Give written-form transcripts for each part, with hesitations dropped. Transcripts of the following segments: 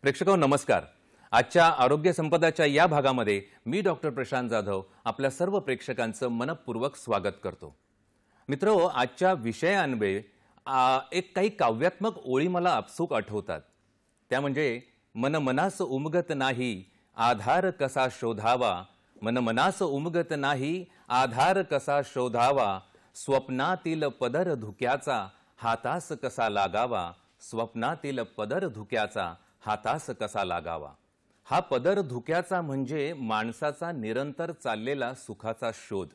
प्रेक्षकांनो नमस्कार। आजच्या आरोग्य संपदाच्या या भागामध्ये मी डॉक्टर प्रशांत जाधव आपल्या सर्व प्रेक्षकांचं मनपूर्वक स्वागत करतो। मित्रहो, आजच्या विषयान्वये एक काही काव्यात्मक ओळी मला आपसूक आठवतात। त्या म्हणजे मन मनास उमगत नाही आधार कसा शोधावा, मन मनास उमगत नाही आधार कसा शोधावा, स्वप्नातील पदर धुक्याचा हातास कसा लागावा, स्वप्नातील पदर धुक्याचा हातास कसा लागावा। हा पदर धुक्याचा म्हणजे माणसाचा निरंतर चाललेला सुखाचा शोध।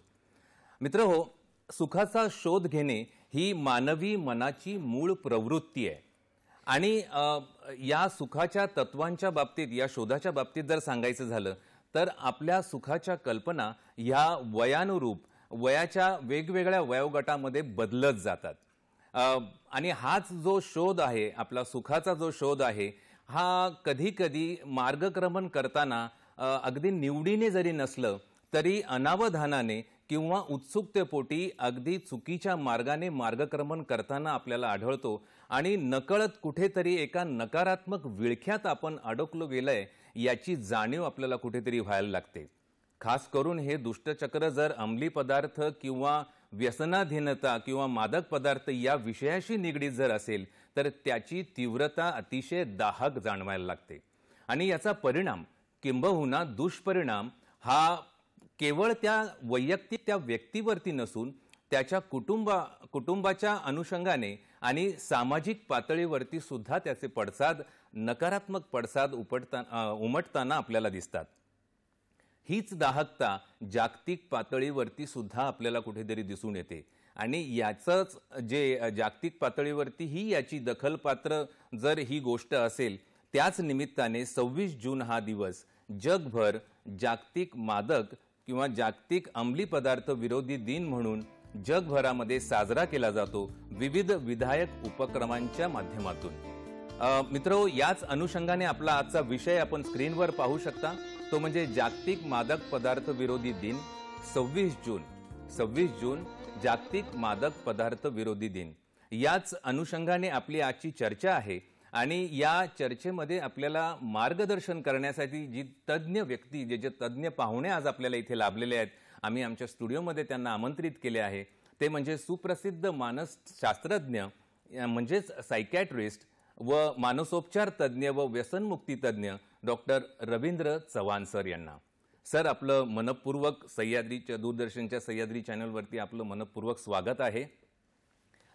मित्रहो, सुखाचा शोध घेणे ही मानवी मनाची मूळ प्रवृत्ती आहे आणि या सुखाच्या तत्वांच्या बाबतीत, या शोधाच्या बाबतीत जर सांगायचं झालं तर आपल्या सुखाच्या कल्पना ह्या वयानुरूप वयाच्या वेगवेगळ्या वयोगटामध्ये बदलत जातात आणि हाच जो शोध आहे, आपला सुखाचा जो शोध आहे, हा कधी कधी मार्गक्रमण करताना अगदी निवडीने जरी नसलं तरी अनावधानाने किंवा उत्सुकतेपोटी अगदी चुकीच्या मार्गाने मार्गक्रमण करताना आपल्याला आढळतो आणि नकळत कुठेतरी एका नकारात्मक विळख्यात आपण अडकलो गेलोय याची जाणीव आपल्याला कुठेतरी व्हायला लागते। खास करून हे दुष्टचक्र जर अंमली पदार्थ किंवा व्यसनाधीनता किंवा मादक पदार्थ या विषयाशी निगडीत जर असेल तर त्याची तीव्रता अतिशय दाहक जाणवायला लागते आणि याचा परिणाम किंबहुना दुष्परिणाम हा केवळ त्या वैयक्तिक त्या व्यक्तीवरती नसून त्याच्या कुटुंबाच्या अनुषंगाने आणि सामाजिक पातळीवरती सुद्धा त्याचे पडसाद, नकारात्मक पडसाद उमटताना आपल्याला दिसतात। हीच दाहकता जागतिक पातळीवरती सुद्धा आपल्याला कुठेतरी दिसून येते आणि याचंच जे जागतिक पातळीवरती ही याची दखलपात्र जर ही गोष्ट असेल, त्याच निमित्ताने 26 जून हा दिवस जगभर जागतिक मादक किंवा जागतिक अंमली पदार्थ विरोधी दिन म्हणून जगभरामध्ये साजरा केला जातो विविध विधायक उपक्रमांच्या माध्यमातून। मित्रो, याच अनुषंगाने आपला आजचा विषय आपण स्क्रीनवर पाहू शकता, तो म्हणजे जागतिक मादक पदार्थ विरोधी दिन 26 जून जागतिक मादक पदार्थ विरोधी दिन। याच अनुषंगाने आपली आजची चर्चा आहे आणि या चर्चेमध्ये आपल्याला मार्गदर्शन करण्यासाठी जी तज्ञ व्यक्ती, जे तज्ञ पाहुणे आज आपल्याला इथे लाभलेले आहेत, आम्ही आमच्या स्टुडिओमध्ये त्यांना आमंत्रित केले आहे, ते म्हणजे सुप्रसिद्ध मानसशास्त्रज्ञ म्हणजेच सायकॅट्रिस्ट व मानसोपचार तज्ञ व व्यसनमुक्ती तज्ञ डॉक्टर रवींद्र चव्हाण सर यांना। सर, आपलं मनपूर्वक सह्याद्रीच्या दूरदर्शनच्या सह्याद्री चॅनलवरती आपलं मनपूर्वक स्वागत आहे।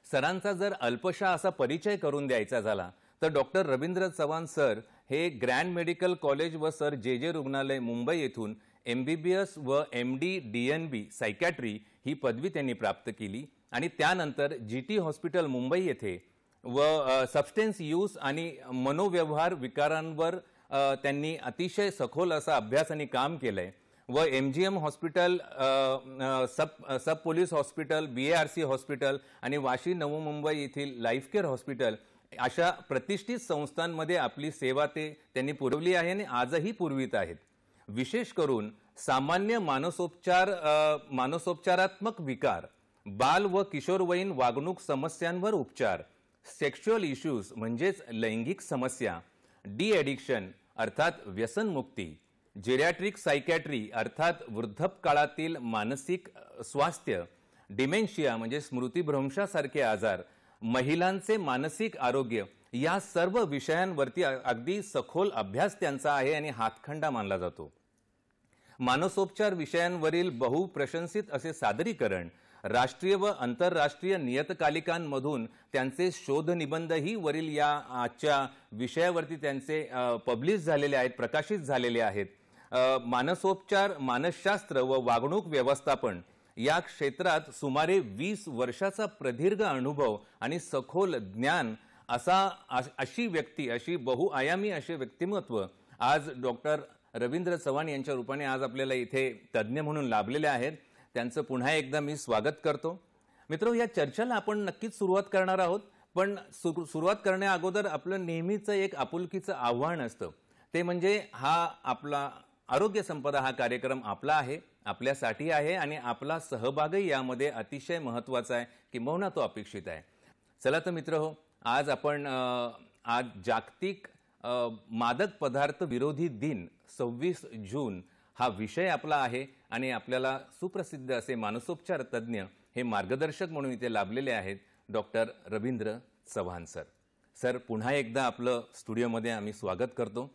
सरांचा जर अल्पशा असा परिचय करून द्यायचा झाला तर डॉक्टर रवींद्र चव्हाण सर हे ग्रँड मेडिकल कॉलेज व सर जे रुग्णालय मुंबई येथून MBBS व MD DNB सायकॅट्री ही पदवी त्यांनी प्राप्त केली आणि त्यानंतर GT हॉस्पिटल मुंबई येथे व सबस्टेन्स यूज आणि मनोव्यवहार विकारांवर त्यांनी अतिशय सखोल असा अभ्यास आणि काम केलंय व MGM हॉस्पिटल, सब पोलीस हॉस्पिटल, BARC हॉस्पिटल आणि वाशी नवी मुंबई येथील लाईफ केअर हॉस्पिटल अशा प्रतिष्ठित संस्थांमध्ये आपली सेवा त्यांनी पुरवली आहे आणि आजही पुरवित आहेत। विशेष करून सामान्य मानसोपचारात्मक विकार, बाल व किशोरवयीन वागणूक समस्यांवर उपचार, सेक्शुअल इश्यूज म्हणजेच लैंगिक समस्या, डी एडिक्शन अर्थात व्यसनमुक्ती, जेरियाट्रिक सायकॅट्री अर्थात वृद्धपकाळातील मानसिक स्वास्थ्य, डिमेन्शिया म्हणजे स्मृतिभ्रंशासारखे आजार, महिलांचे मानसिक आरोग्य, या सर्व विषयांवरती अगदी सखोल अभ्यास त्यांचा आहे आणि हातखंडा मानला जातो। मानसोपचार विषयांवरील बहुप्रशंसित असे सादरीकरण राष्ट्रीय व आंतरराष्ट्रीय नियतकालिकांमधून त्यांचे शोधनिबंधही वरील या आजच्या विषयावरती त्यांचे पब्लिश झालेले आहेत, प्रकाशित झालेले आहेत। मानसोपचार, मानसशास्त्र व वागणूक व्यवस्थापन या क्षेत्रात सुमारे 20 वर्षाचा प्रदीर्घ अनुभव आणि सखोल ज्ञान अशी व्यक्ती, अशी बहुआयामी असे व्यक्तिमत्व आज डॉक्टर रवींद्र चव्हाण यांच्या रूपाने आज आपल्याला इथे तज्ञ म्हणून लाभलेले आहेत। त्यांचं पुन्हा एकदा मी स्वागत करतो। मित्रो, या चर्चेला आपण नक्कीच सुरुवात करणार आहोत, पण सुरुवात करण्या अगोदर आपलं नेहमीचं एक आपुलकीचं आव्हान असतं, ते म्हणजे हा आपला आरोग्य संपदा हा कार्यक्रम आपला आहे, आपल्यासाठी आहे आणि आपला सहभागही यामध्ये अतिशय महत्त्वाचा आहे, किंबहुना तो अपेक्षित आहे। चला तर मित्रहो, आज आपण जागतिक मादक पदार्थ विरोधी दिन 26 जून हा विषय आपला आहे आणि आपल्याला सुप्रसिद्ध असे मानसोपचार तज्ज्ञ हे मार्गदर्शक म्हणून इथे लाभलेले आहेत doctor Ravindra Chavan sir. Sir, पुन्हा एकदा आपलं स्टुडिओमध्ये आम्ही स्वागत करतो.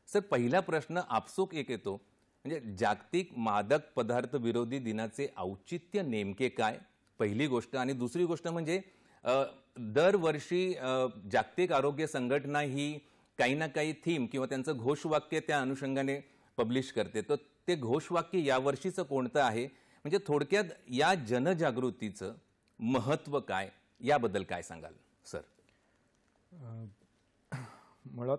सर, पहिला प्रश्न आपसूक एक येतो, म्हणजे जागतिक मादक पदार्थ विरोधी दिनाचे औचित्य नेमके काय, पहिली गोष्ट. आणि दुसरी गोष्ट म्हणजे दरवर्षी जागतिक आरोग्य संघटना ही काही ना काही थीम किंवा त्यांचं घोषवाक्य त्या अनुषंगाने पब्लिश करते. तर ते घोषवाक्य यावर्षीचं कोणतं आहे, म्हणजे थोडक्यात या जनजागृतीचं महत्त्व काय, याबद्दल काय सांगाल सर? मुळात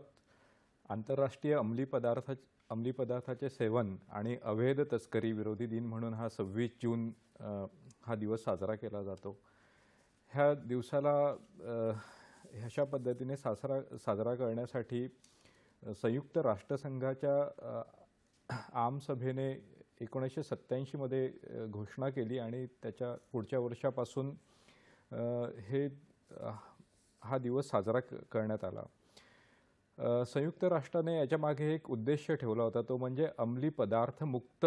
आंतरराष्ट्रीय अंमली पदार्थाचे सेवन आणि अवैध तस्करी विरोधी दिन म्हणून हा 26 जून हा दिवस साजरा केला जातो. ह्या दिवसाला अशा पद्धतीने साजरा करण्यासाठी संयुक्त राष्ट्रसंघाच्या आमसभेने 1987 मध्ये घोषणा केली आणि त्याच्या पुढच्या वर्षापासून हा दिवस साजरा करण्यात आला. संयुक्त राष्ट्राने याच्या मागे एक उद्देश ठेवला होता, तो म्हणजे अंमली पदार्थ मुक्त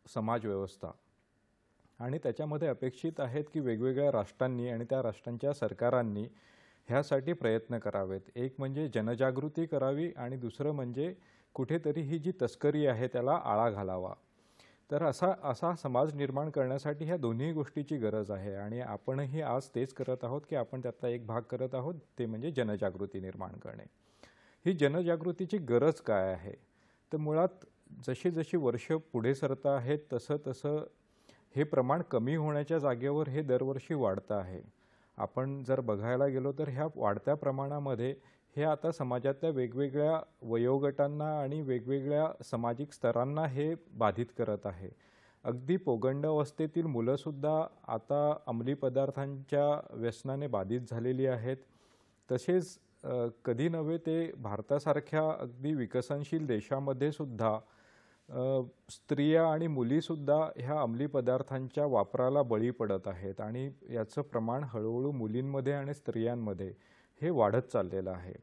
समाज व्यवस्था. आणि त्याच्यामध्ये अपेक्षित आहेत की वेगवेगळ्या राष्ट्रांनी आणि त्या राष्ट्रांच्या सरकारांनी ह्यासाठी प्रयत्न करावेत. एक म्हणजे जनजागृती करावी आणि दुसरं म्हणजे कुठेतरी ही जी तस्करी आहे त्याला आळा घालावा. तर असा समाज निर्माण करण्यासाठी ह्या दोन्ही गोष्टीची गरज आहे आणि आपणही आज तेच करत आहोत की आपण त्यातला एक भाग करत आहोत, ते म्हणजे जनजागृती निर्माण करणे. ही जनजागृतीची गरज काय आहे, तर मुळात जशी जशी वर्ष पुढे सरत आहेत तसं हे प्रमाण कमी होण्याच्या जागेवर हे दरवर्षी वाढतं आहे. आपण जर बघायला गेलो तर ह्या वाढत्या प्रमाणामध्ये हे आता समाजातल्या वेगवेगळ्या वयोगटांना आणि वेगवेगळ्या सामाजिक स्तरांना हे बाधित करत आहे. अगदी पौगंड अवस्थेतील मुलंसुद्धा आता अंमली पदार्थांच्या व्यसनाने बाधित झालेली आहेत. तसेच कधी नव्हे ते भारतासारख्या अगदी विकसनशील देशामध्ये सुद्धा स्त्रिया आणि मुलीसुद्धा ह्या अंमली पदार्थांच्या वापराला बळी पडत आहेत आणि याचं प्रमाण हळूहळू मुलींमध्ये आणि स्त्रियांमध्ये हे वाढत चाललेलं आहे.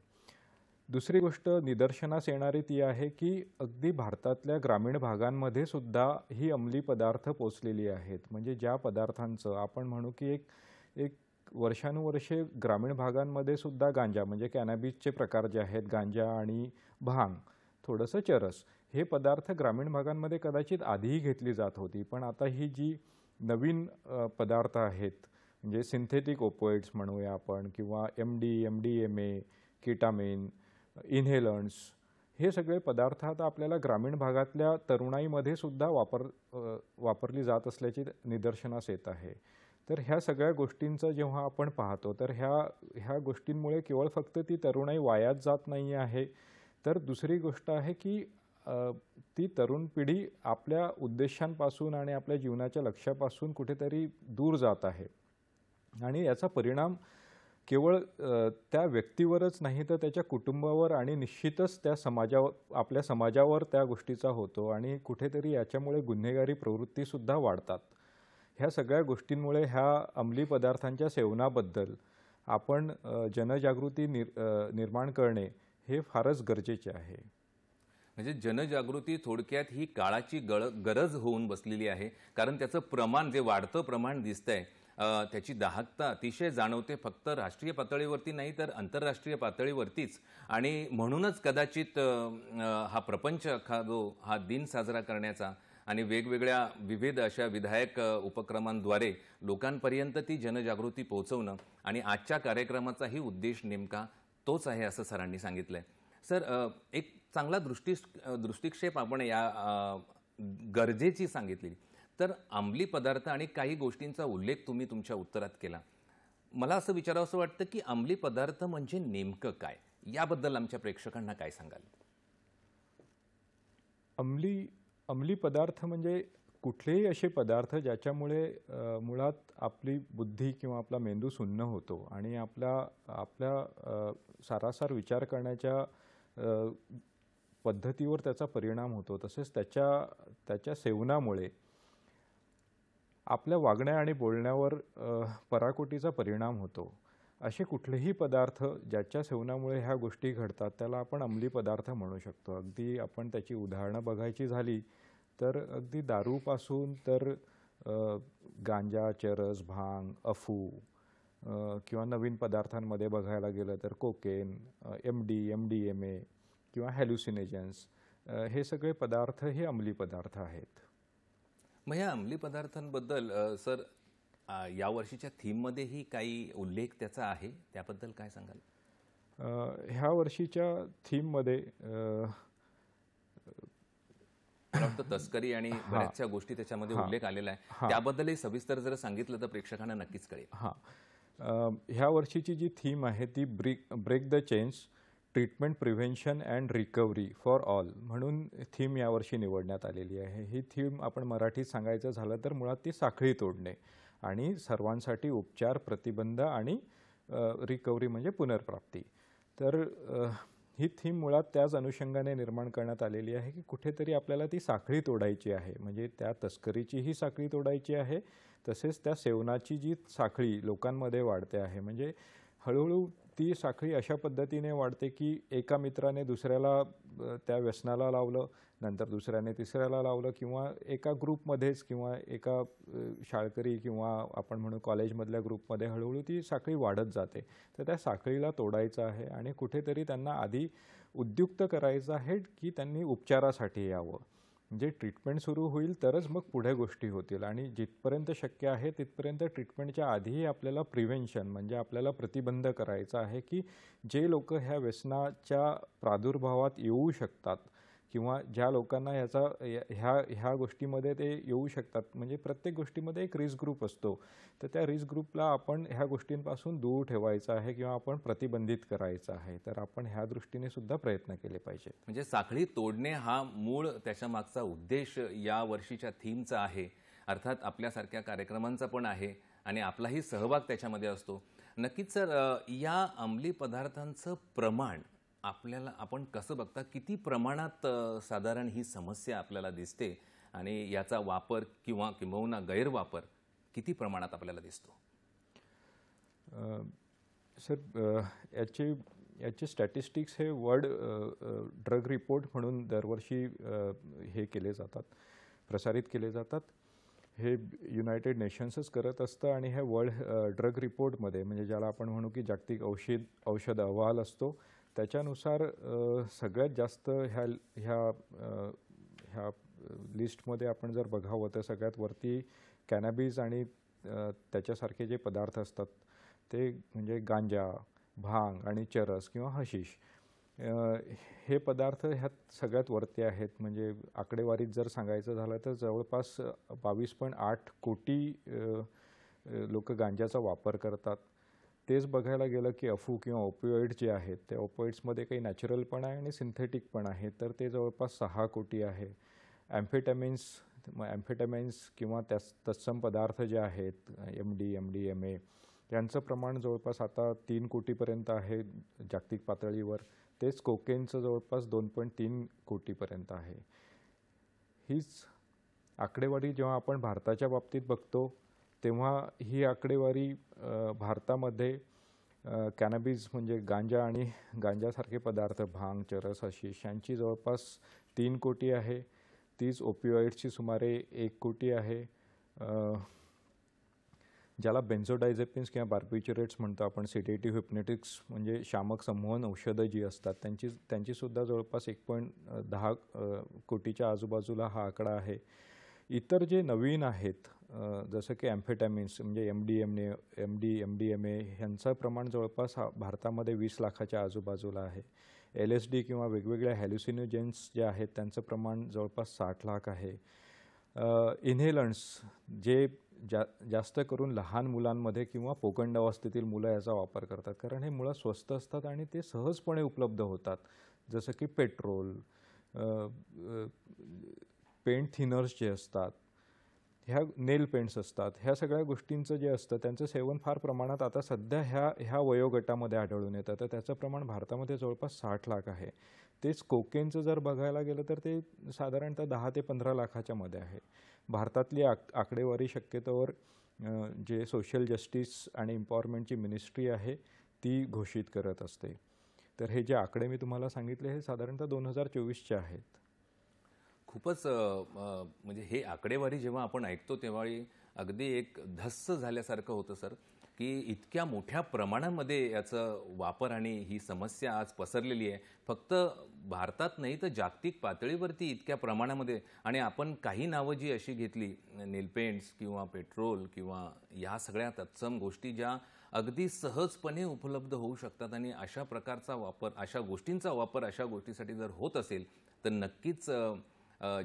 दुसरी गोष्ट निदर्शनास येणारी ती आहे की अगदी भारतातल्या ग्रामीण भागांमध्ये सुद्धा ही अंमली पदार्थ पोचलेली आहेत. म्हणजे ज्या पदार्थांचं आपण म्हणू की एक वर्षानुवर्षे ग्रामीण भागांमध्ये सुद्धा गांजा म्हणजे कॅनॅबिसचे प्रकार जे आहेत, गांजा आणि भांग, थोडंसं चरस, हे पदार्थ ग्रामीण भागांमध्ये कदाचित आधीही घेतली जात होती. पण आता ही जी नवीन पदार्थ आहेत म्हणजे सिंथेटिक ओपोइड्स म्हणूया आपण किंवा MD, MDMA, केटामिन, इन्हेलंट्स, हे सगळे पदार्थ आता आपल्याला ग्रामीण भागातल्या तरुणाईमध्ये सुद्धा वापरली जात असल्याची निदर्शनास येत आहे. तर ह्या सगळ्या गोष्टींचं जेव्हा आपण पाहतो तर ह्या गोष्टींमुळे केवळ फक्त ती तरुणाई वायात जात नाही आहे, तर दुसरी गोष्ट आहे की ती तरुण पिढी आपल्या उद्देशांपासून आणि आपल्या जीवनाच्या लक्ष्यापासून कुठेतरी दूर जात आहे. आणि याचा परिणाम केवळ त्या व्यक्तीवरच नाही तर त्याच्या कुटुंबावर आणि निश्चितच आपल्या समाजावर त्या गोष्टीचा होतो आणि कुठेतरी याच्यामुळे गुन्हेगारी प्रवृत्तीसुद्धा वाढतात. ह्या सगळ्या गोष्टींमुळे ह्या अंमली पदार्थांच्या सेवनाबद्दल आपण जनजागृती निर्माण करणे हे फारच गरजेचे आहे. म्हणजे जनजागृती थोडक्यात ही काळाची गरज होऊन बसलेली आहे, कारण त्याचं प्रमाण, जे वाढतं प्रमाण दिसतंय, त्याची दाहकता अतिशय जाणवते, फक्त राष्ट्रीय पातळीवरती नाही तर आंतरराष्ट्रीय पातळीवरतीच. आणि म्हणूनच कदाचित हा प्रपंच हा दिन साजरा करण्याचा आणि वेगवेगळ्या विविध अशा विधायक उपक्रमांद्वारे लोकांपर्यंत ती जनजागृती पोहोचवणं आणि आजच्या कार्यक्रमाचाही उद्देश नेमका तोच आहे असं सरांनी सांगितलंय. सर, एक चांगला दृष्टिक्षेप आपण या गरजेची सांगितली. तर अंमली पदार्थ आणि काही गोष्टींचा उल्लेख तुम्ही तुमच्या उत्तरात केला. मला असं विचारावंसं वाटतं की अंमली पदार्थ म्हणजे नेमकं काय, याबद्दल आमच्या प्रेक्षकांना काय सांगाल? अंमली पदार्थ म्हणजे कुठलेही असे पदार्थ ज्याच्यामुळे मुळात आपली बुद्धी किंवा आपला मेंदू सुन्न होतो आणि आपल्या सारासार विचार करण्याच्या पद्धतीवर त्याचा परिणाम होतो. तसेच त्याच्या सेवनामुळे आपल्या वागण्या आणि बोलण्यावर पराकोटीचा परिणाम होतो. असे कुठलेही पदार्थ ज्याच्या सेवनामुळे ह्या गोष्टी घडतात त्याला आपण अंमली पदार्थ म्हणू शकतो. अगदी आपण त्याची उदाहरणं बघायची झाली तर अगदी दारूपासून तर गांजा, चरस, भांग, अफू किंवा नवीन पदार्थांमध्ये बघायला गेलं तर कोकेन, MD, MDMA किंवा हॅल्युसिनेजन्स, हे सगळे पदार्थ हे अंमली पदार्थ आहेत. मग ह्या अंमली पदार्थांबद्दल सर या वर्षीच्या थीममध्येही काही उल्लेख त्याचा आहे, त्याबद्दल काय सांगाल? ह्या वर्षीच्या थीममध्ये मला वाटतं तस्करी आणि बऱ्याचशा गोष्टी त्याच्यामध्ये उल्लेख आलेला आहे, त्याबद्दलही सविस्तर जर सांगितलं तर प्रेक्षकांना नक्कीच कळेल. ह्या वर्षीची जी थीम आहे ती break the chains, treatment, prevention and recovery for all म्हणून थीम यावर्षी निवडण्यात आलेली आहे. ही थीम आपण मराठीत सांगायचं झालं तर मुळात ती साखळी तोडणे आणि सर्वांसाठी उपचार, प्रतिबंध आणि रिकव्हरी म्हणजे पुनर्प्राप्ती. तर ही थीम मुळात त्याच अनुषंगाने निर्माण करण्यात आलेली आहे की कुठेतरी आपल्याला ती साखळी तोडायची आहे. म्हणजे त्या तस्करीचीही साखळी तोडायची आहे, तसेच त्या सेवनाची जी साखळी लोकांमध्ये वाढते आहे, म्हणजे हळूहळू ती साखळी अशा पद्धतीने वाढते की एका मित्राने दुसऱ्याला त्या व्यसनाला लावलं, नंतर दुसऱ्याने तिसऱ्याला लावलं, किंवा एका ग्रुपमध्येच किंवा एका शाळकरी किंवा आपण म्हणू कॉलेजमधल्या ग्रुपमध्ये हळूहळू ती साखळी वाढत जाते. तर त्या साखळीला तोडायचं आहे आणि कुठेतरी त्यांना आधी उद्युक्त करायचं आहे की त्यांनी उपचारासाठी यावं. म्हणजे ट्रीटमेंट सुरू होईल तरच मग पुढे गोष्टी होतील आणि जिथपर्यंत शक्य आहे तिथपर्यंत ट्रीटमेंटच्या आधीही आपल्याला प्रिव्हेन्शन म्हणजे आपल्याला प्रतिबंध करायचा आहे की जे लोक ह्या व्यसनाच्या प्रादुर्भावात येऊ शकतात किंवा ज्या लोकांना ह्या गोष्टीमध्ये ते येऊ शकतात, म्हणजे प्रत्येक गोष्टीमध्ये एक रिस्क ग्रुप असतो, तर त्या रिस्क ग्रुपला आपण ह्या गोष्टींपासून दूर ठेवायचं आहे किंवा आपण प्रतिबंधित करायचं आहे. तर आपण ह्या दृष्टीने सुद्धा प्रयत्न केले पाहिजेत. म्हणजे साखळी तोडणे हा मूळ त्याच्या मागचा उद्देश या वर्षीच्या थीमचा आहे. अर्थात आपल्यासारख्या कार्यक्रमांचा पण आहे आणि आपलाही सहभाग त्याच्यामध्ये असतो. नक्कीच सर, या अंमली पदार्थांचं प्रमाण आपण कसं बघता, किती प्रमाणात साधारण ही समस्या आपल्याला दिसते आणि याचा वापर किंवा किंबहुना गैरवापर किती प्रमाणात आपल्याला दिसतो? सर, याचे स्टॅटिस्टिक्स हे वर्ल्ड ड्रग रिपोर्ट म्हणून दरवर्षी हे केले जातात, प्रसारित केले जातात. हे युनायटेड नेशन्सच करत असतं आणि हे वर्ल्ड ड्रग रिपोर्टमध्ये म्हणजे ज्याला आपण म्हणू की जागतिक औषध अहवाल असतो, त्याच्यानुसार सगळ्यात जास्त ह्या लिस्टमध्ये आपण जर बघावं तर सगळ्यात वरती कॅनॅबिस आणि त्याच्यासारखे जे पदार्थ असतात ते म्हणजे गांजा, भांग आणि चरस किंवा हशीश, हे पदार्थ ह्यात सगळ्यात वरती आहेत. म्हणजे आकडेवारीत जर सांगायचं झालं तर जवळपास 22.8 कोटी लोक गांजाचा वापर करतात. तेच बघायला गेलं की अफू किंवा ओपिओइड जे आहेत त्या ओपिओइड्समध्ये काही नॅचरल पण आहे आणि सिंथेटिक पण आहे, तर ते जवळपास 6 कोटी आहे. ॲम्फेटामाइन्स किंवा तत्सम पदार्थ जे आहेत MD, MDMA यांचं प्रमाण जवळपास आता 3 कोटीपर्यंत आहे जागतिक पातळीवर. तेच कोकेनचं जवळपास 2.3 कोटीपर्यंत आहे. हीच आकडेवारी जेव्हा आपण भारताच्या बाबतीत बघतो तेव्हा ही आकडेवारी भारतामध्ये कॅनॅबिस म्हणजे गांजा आणि गांजासारखे पदार्थ भांग, चरस, हशीश यांची जवळपास 3 कोटी आहे. तीच ओपिओइड्सची सुमारे 1 कोटी आहे. ज्याला बेन्झोडायझेपिन्स किंवा बार्बिचुरेट्स म्हणतो आपण, सिडेटिव्ह हिप्नोटिक्स म्हणजे शामक संमोहन औषधं जी असतात त्यांचीसुद्धा जवळपास 1.10 कोटीच्या आजूबाजूला हा आकडा आहे. इतर जे नवीन आहेत जसं की ॲम्फेटॅमिन्स म्हणजे MDMA ह्यांचं प्रमाण जवळपास भारतामध्ये 20 लाखाच्या आजूबाजूला आहे. LSD किंवा वेगवेगळ्या हॅल्युसिनोजेन्स जे आहेत त्यांचं प्रमाण जवळपास 60 लाख आहे. इन्हेलंट्स जे जास्त करून लहान मुलांमध्ये किंवा पोकंड अवस्थेतील मुलं याचा वापर करतात, कारण हे मुळात स्वस्त असतात आणि ते सहजपणे उपलब्ध होतात. जसं की पेट्रोल, पेंट थिनर्स जे असतात, ह्या नेल पेंट्स असतात, ह्या सगळ्या गोष्टींचं जे असतं त्यांचं सेवन फार प्रमाणात आता सध्या ह्या वयोगटामध्ये आढळून येतं. तर त्याचं प्रमाण भारतामध्ये जवळपास 60 लाख आहे. तेच कोकेनचं जर बघायला गेलं तर ते साधारणतः 10 ते 15 लाखाच्या मध्ये आहे. भारतातली आकडेवारी शक्यतोवर जे सोशल जस्टिस आणि एम्पॉवरमेंटची मिनिस्ट्री आहे ती घोषित करत असते. तर हे जे आकडे मी तुम्हाला सांगितले हे साधारणतः 2024चे आहेत. खूपच म्हणजे हे आकडेवारी जेव्हा आपण ऐकतो तेव्हाही अगदी एक धस्स झाल्यासारखं होतं सर, की इतक्या मोठ्या प्रमाणामध्ये याचा वापर आणि ही समस्या आज पसरलेली आहे. फक्त भारतात नाही तर जागतिक पातळीवरती इतक्या प्रमाणामध्ये. आणि आपण काही नावं जी अशी घेतली, नेलपेंट्स किंवा पेट्रोल किंवा या सगळ्या तत्सम गोष्टी ज्या अगदी सहजपणे उपलब्ध होऊ शकतात आणि अशा प्रकारचा वापर, अशा गोष्टींचा वापर अशा गोष्टीसाठी जर होत असेल तर नक्कीच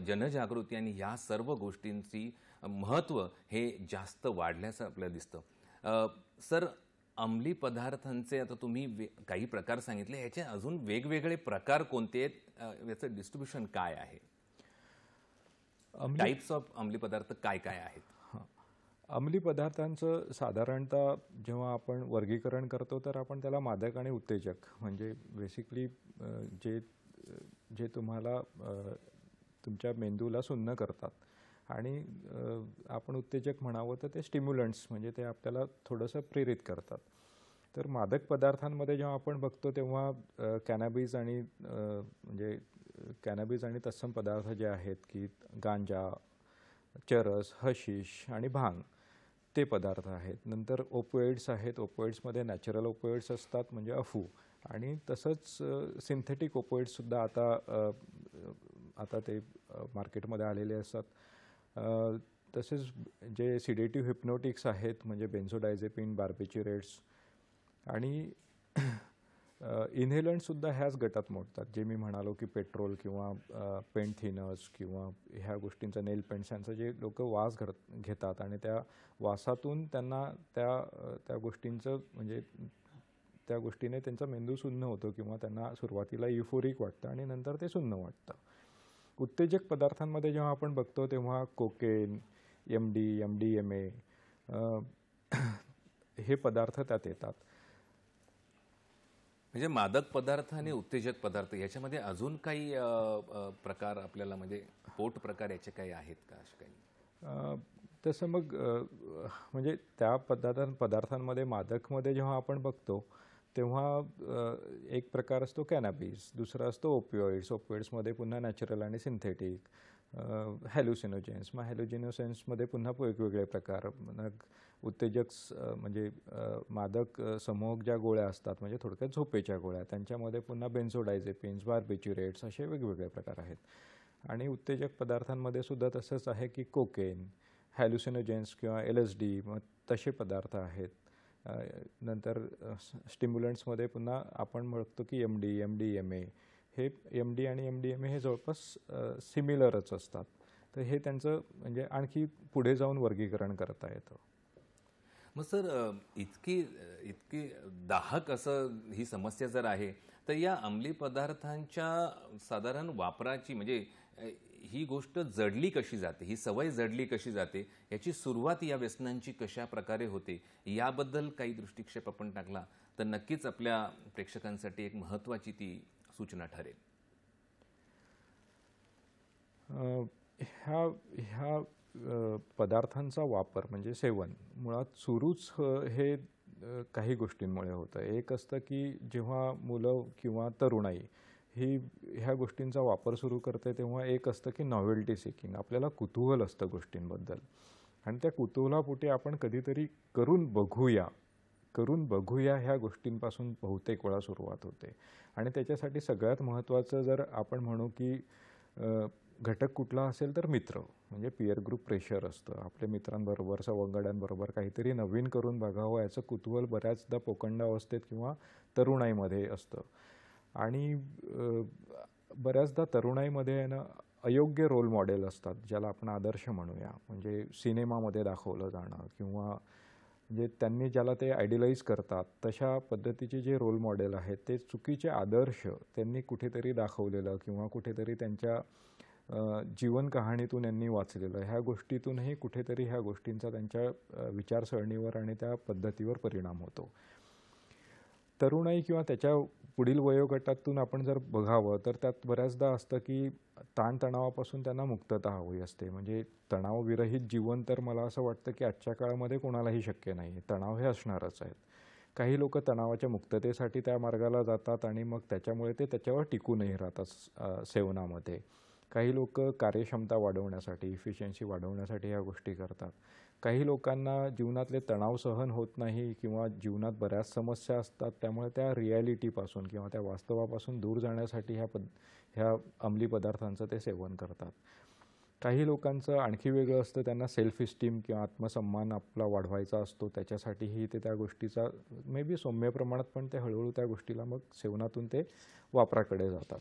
जनजागृती आणि या सर्व गोष्टींची महत्त्व हे जास्त वाढल्याचं आपल्याला दिसतं. सर, अंमली पदार्थांचे आता तुम्ही काही प्रकार सांगितले, ह्याचे अजून वेगवेगळे प्रकार कोणते आहेत? याचं डिस्ट्रीब्युशन काय आहे? टाइप्स ऑफ अंमली पदार्थ काय काय आहेत? हां, अंमली पदार्थांचं साधारणतः जेव्हा आपण वर्गीकरण करतो तर आपण त्याला मादक आणि उत्तेजक म्हणजे बेसिकली जे जे तुम्हाला तुमच्या मेंदूला सुन्न करतात आणि आपण उत्तेजक म्हणावं तर ते स्टिम्युलंट्स म्हणजे ते आपल्याला थोडंसं प्रेरित करतात. तर मादक पदार्थांमध्ये जेव्हा आपण बघतो तेव्हा कॅनॅबिस आणि म्हणजे कॅनॅबिस आणि तत्सम पदार्थ जे आहेत की गांजा, चरस, हशिश आणि भांग ते पदार्थ आहेत. नंतर ओपिओइड्स आहेत. ओपिओइड्समध्ये नॅचरल ओपिओइड्स असतात म्हणजे अफू आणि तसंच सिंथेटिक ओपिओइड्ससुद्धा आता ते मार्केटमध्ये आलेले असतात. तसेच जे सिडेटिव्ह हिप्नोटिक्स आहेत म्हणजे बेन्झोडायझेपिन, बार्बिच्युरेट्स आणि इन्हेलंटसुद्धा ह्याच गटात मोडतात. जे मी म्हणालो की पेट्रोल किंवा पेंट थिनर्स किंवा ह्या गोष्टींचा नेल पेंट्स यांचा जे लोक वास घेतात आणि त्या वासातून त्यांना त्या गोष्टींचं म्हणजे त्या गोष्टीने त्यांचा मेंदू सुन्न होतो किंवा त्यांना सुरुवातीला युफोरिक वाटतं आणि नंतर ते सुन्न वाटतं. उत्तेजक पदार्थांमध्ये जेव्हा आपण बघतो तेव्हा कोकेन, MD, MDMA हे पदार्थ त्यात येतात. म्हणजे मादक पदार्थ आणि उत्तेजक पदार्थ याच्यामध्ये अजून काही प्रकार आपल्याला म्हणजे पोट प्रकार याचे काही आहेत का? असे काही तसं मग म्हणजे त्या पदार्थांमध्ये मादकमध्ये जेव्हा आपण बघतो तेव्हा एक प्रकार असतो कॅनॅबिस, दुसरा असतो ओपिओइड्स. ओपिओइड्समध्ये पुन्हा नॅचरल आणि सिंथेटिक, हॅल्युसिनोजेन्स. मग हॅल्युसिनोजेन्समध्ये पुन्हा वेगवेगळे प्रकार. मग उत्तेजक म्हणजे मादक समूहक ज्या गोळ्या असतात म्हणजे थोडक्यात झोपेच्या गोळ्या त्यांच्यामध्ये पुन्हा बेन्झोडायझेपिन्स, बार्बिच्युरेट्स असे वेगवेगळे प्रकार आहेत. आणि उत्तेजक पदार्थांमध्ये सुद्धा तसंच आहे की कोकेन, हॅल्युसिनोजेन्स किंवा LSD मग तसे पदार्थ आहेत. नंतर स्टिम्युलंट्समध्ये पुन्हा आपण म्हणतो की MD, MDMA. हे MD आणि MDMA हे जवळपास सिमिलरच असतात. तर हे त्यांचं म्हणजे आणखी पुढे जाऊन वर्गीकरण करता येतं. मग सर, इतकी दाहक असं ही समस्या जर आहे तर या अंमली पदार्थांच्या साधारण वापराची म्हणजे ही गोष्ट जडली कशी जाते, ही सवय जडली कशी जाते, याची सुरुवात या व्यसनांची कशा प्रकारे होते याबद्दल काही दृष्टिक्षेप आपण टाकला तर नक्कीच आपल्या प्रेक्षकांसाठी एक महत्त्वाची ती सूचना ठरेल. ह्या पदार्थांचा वापर म्हणजे सेवन मुळात सुरूच हे काही गोष्टींमुळे होतं. एक असतं की जेव्हा मुलं किंवा तरुणाई ह्या गोष्टींचा वापर सुरू करते तेव्हा एक असतं की नॉवेल्टी सिकिंग. आपल्याला कुतूहल असतं गोष्टींबद्दल आणि त्या कुतूहलापोटी आपण कधीतरी करून बघूया ह्या गोष्टींपासून बहुतेक वेळा सुरुवात होते. आणि त्याच्यासाठी सगळ्यात महत्त्वाचं जर आपण म्हणू की घटक कुठला असेल तर मित्र म्हणजे पिअर ग्रुप प्रेशर असतं. आपल्या मित्रांबरोबर सवंगड्यांबरोबर काहीतरी नवीन करून बघावं याचं कुतूहल बऱ्याचदा पोकंडावस्थेत किंवा तरुणाईमध्ये असतं. आणि बऱ्याचदा तरुणाईमध्ये ना अयोग्य रोल मॉडेल असतात ज्याला आपण आदर्श म्हणूया. म्हणजे सिनेमामध्ये दाखवलं जाणं किंवा म्हणजे त्यांनी ज्याला ते आयडियलाइज करतात तशा पद्धतीचे जे रोल मॉडेल आहेत ते चुकीचे आदर्श त्यांनी कुठेतरी दाखवलेलं किंवा कुठेतरी त्यांच्या जीवन कहाणीतून यांनी वाचलेलं ह्या गोष्टीतूनही कुठेतरी ह्या गोष्टींचा त्यांच्या विचारसरणीवर आणि त्या पद्धतीवर परिणाम होतो. तरुणाई किंवा त्याच्या पुढील वयोगटातून आपण जर बघावं तर त्यात बऱ्याचदा असतं की ताणतणावापासून त्यांना मुक्तता हवी असते. म्हणजे तणावविरहित जीवन तर मला असं वाटतं की आजच्या काळामध्ये कोणालाही शक्य नाही आहे. तणाव हे असणारच आहेत. काही लोक तणावाच्या मुक्ततेसाठी त्या मार्गाला जातात आणि मग त्याच्यामुळे ते त्याच्यावर टिकूनही राहतात सेवनामध्ये. काही लोक कार्यक्षमता वाढवण्यासाठी, इफिशियन्सी वाढवण्यासाठी ह्या गोष्टी करतात. काही लोकांना जीवनातले तणाव सहन होत नाही किंवा जीवनात बऱ्याच समस्या असतात, त्यामुळे त्या रिॲलिटीपासून किंवा त्या वास्तवापासून दूर जाण्यासाठी ह्या अंमली पदार्थांचं ते सेवन करतात. काही लोकांचं आणखी वेगळं असतं, त्यांना सेल्फ इस्टीम किंवा आत्मसन्मान आपला वाढवायचा असतो, त्याच्यासाठीही ते त्या गोष्टीचा मे बी सौम्य प्रमाणात पण ते हळूहळू त्या गोष्टीला मग सेवनातून ते वापराकडे जातात.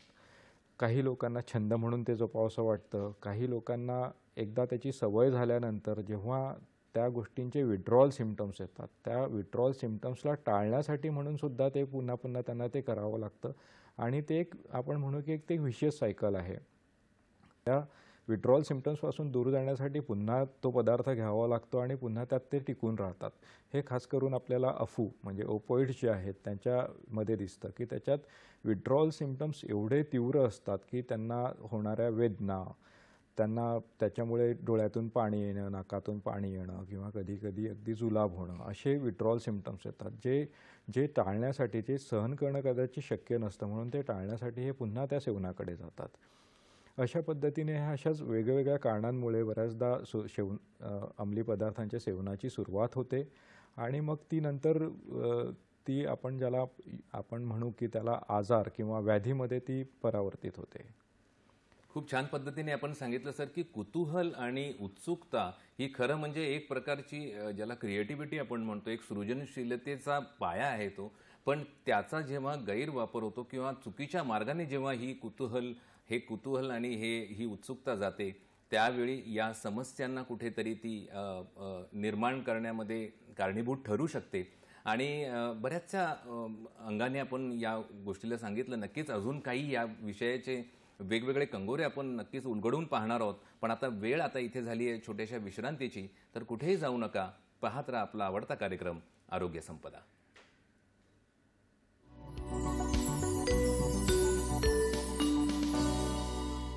काही लोकांना छंद म्हणून ते जोपावसं वाटतं. काही लोकांना एकदा त्याची सवय झाल्यानंतर जेव्हा त्या गोष्टींचे विड्रॉल सिम्पटम्स येतात, त्या विड्रॉल सिम्पटम्सला टाळण्यासाठी म्हणून सुद्धा ते पुन्हा पुन्हा त्यांना ते करावं लागतं आणि ते एक आपण म्हणू की ते व्हिशियस सायकल आहे. त्या विड्रॉल सिम्पटम्सपासून दूर जाण्यासाठी पुन्हा तो पदार्थ घ्यावा लागतो आणि पुन्हा त्यात ते टिकून राहतात. हे खास करून आपल्याला अफू म्हणजे ओपोइड्स जे आहेत त्यांच्यामध्ये दिसतं की त्याच्यात विड्रॉल सिम्पटम्स एवढे तीव्र असतात की त्यांना होणाऱ्या वेदना, त्यांना त्याच्यामुळे डोळ्यातून पाणी येणं, नाकातून पाणी येणं किंवा कधीकधी अगदी जुलाब होणं असे विड्रॉल सिम्पटम्स येतात, जे टाळण्यासाठी, जे सहन करणं कदाचित शक्य नसतं म्हणून ते टाळण्यासाठी हे पुन्हा त्या सेवनाकडे जातात. अशा पद्धतीने ह्या अशाच वेगवेगळ्या कारणांमुळे बऱ्याचदा अंमली पदार्थांच्या सेवनाची सुरुवात होते आणि मग ती नंतर ती आपण म्हणू की त्याला आजार किंवा व्याधीमध्ये ती परावर्तित होते. खूप छान पद्धतीने आपण सांगितलं सर की कुतूहल आणि उत्सुकता ही खरं म्हणजे एक प्रकारची ज्याला क्रिएटिव्हिटी आपण म्हणतो, एक सृजनशीलतेचा पाया आहे तो. पण त्याचा जेव्हा गैरवापर होतो किंवा चुकीच्या मार्गाने जेव्हा हे कुतूहल आणि ही उत्सुकता जाते, त्यावेळी या समस्यांना कुठेतरी ती निर्माण करण्यामध्ये कारणीभूत ठरू शकते. आणि बऱ्याचशा अंगाने आपण या गोष्टीला सांगितलं. नक्कीच अजून काही या विषयाचे वेगवेगळे कंगोरे आपण नक्कीच उलगडून पाहणार आहोत. पण आता वेळ इथे झाली आहे छोट्याशा विश्रांतीची. तर कुठेही जाऊ नका, पाहत राहा आपला आवडता कार्यक्रम आरोग्य संपदा.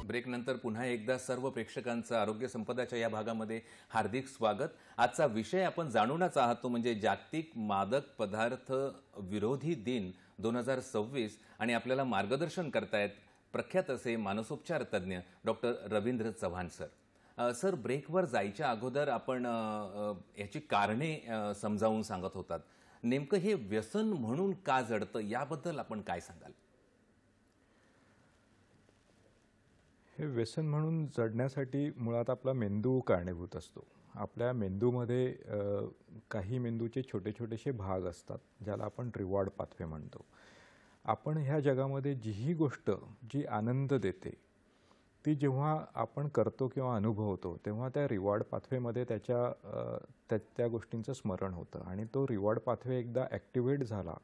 ब्रेक नंतर पुन्हा एकदा सर्व प्रेक्षकांचं आरोग्य संपदाच्या या भागामध्ये हार्दिक स्वागत. आजचा विषय आपण जाणूनच आहात तो म्हणजे जागतिक मादक पदार्थ विरोधी दिन 2026 आणि आपल्याला मार्गदर्शन करतायत प्रख्यात असे मानसोपचार तज्ज्ञ doctor Ravindra Chavan sir. Sir, ब्रेकवर जायच्या अगोदर आपण याची कारणे समजावून सांगत होतात. नेमकं हे व्यसन म्हणून का जडतं याबद्दल आपण काय सांगाल? हे व्यसन म्हणून जडण्यासाठी मुळात आपला मेंदू कारणीभूत असतो. आपल्या मेंदूमध्ये काही मेंदूचे छोटे छोटेसे भाग असतात ज्याला आपण रिवॉर्ड पाथवे म्हणतो. आपण ह्या जगामध्ये जीही गोष्ट जी आनंद देते ती जेव्हा आपण करतो किंवा अनुभवतो तेव्हा त्या रिवॉर्ड पाथवेमध्ये त्या गोष्टींचं स्मरण होतं आणि तो रिवॉर्ड पाथवे एकदा ॲक्टिवेट झाला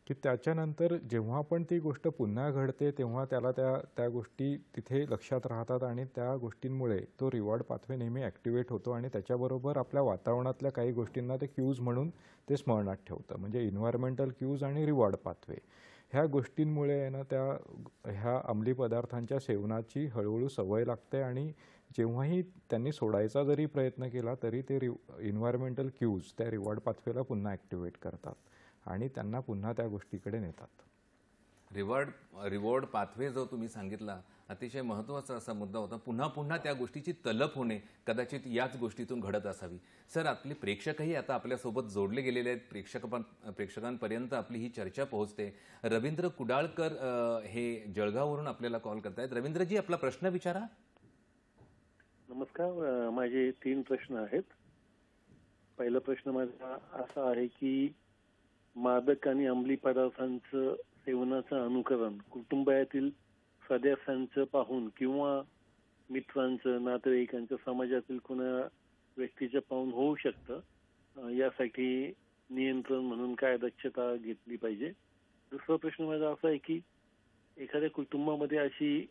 की त्याच्यानंतर जेव्हा पण ती गोष्ट पुन्हा घडते तेव्हा त्याला त्या गोष्टी तिथे लक्षात राहतात आणि त्या गोष्टींमुळे तो रिवॉर्ड पाथवे नेहमी ॲक्टिवेट होतो आणि त्याच्याबरोबर आपल्या वातावरणातल्या काही गोष्टींना ते क्यूज म्हणून ते स्मरणात ठेवतं. म्हणजे इन्व्हायरमेंटल क्यूज आणि रिवॉर्ड पाथवे ह्या गोष्टींमुळे ना ह्या अंमली पदार्थांच्या सेवनाची हळूहळू सवय लागते आणि जेव्हाही त्यांनी सोडायचा जरी प्रयत्न केला तरी ते इन्व्हायरमेंटल क्यूज त्या रिवॉर्ड पाथवेला पुन्हा ॲक्टिवेट करतात आणि त्यांना पुन्हा त्या गोष्टीकडे नेतात. रिवॉर्ड पाथवे जो तुम्ही सांगितला अतिशय महत्त्वाचा असा मुद्दा होता. पुन्हा पुन्हा त्या गोष्टीची तलप होणे कदाचित याच गोष्टीतून घडत असावी. सर, आपले प्रेक्षकही आता आपल्यासोबत जोडले गेलेले आहेत. प्रेक्षकांपर्यंत आपली ही चर्चा पोहोचते. रवींद्र कुडाळकर हे जळगाववरून आपल्याला कॉल करतायत. रवींद्रजी, आपला प्रश्न विचारा. नमस्कार. माझे 3 प्रश्न आहेत. पहिला प्रश्न माझा असा आहे की मादक आणि अंमली पदार्थांचं सेवनाचं अनुकरण कुटुंबातील सदस्यांचं पाहून किंवा मित्रांचं, नातेवाईकांचं, समाजातील कोणा व्यक्तीचं पाहून होऊ शकतं. यासाठी नियंत्रण म्हणून काय दक्षता घेतली पाहिजे? दुसरा प्रश्न माझा असा आहे की एखाद्या कुटुंबामध्ये अशी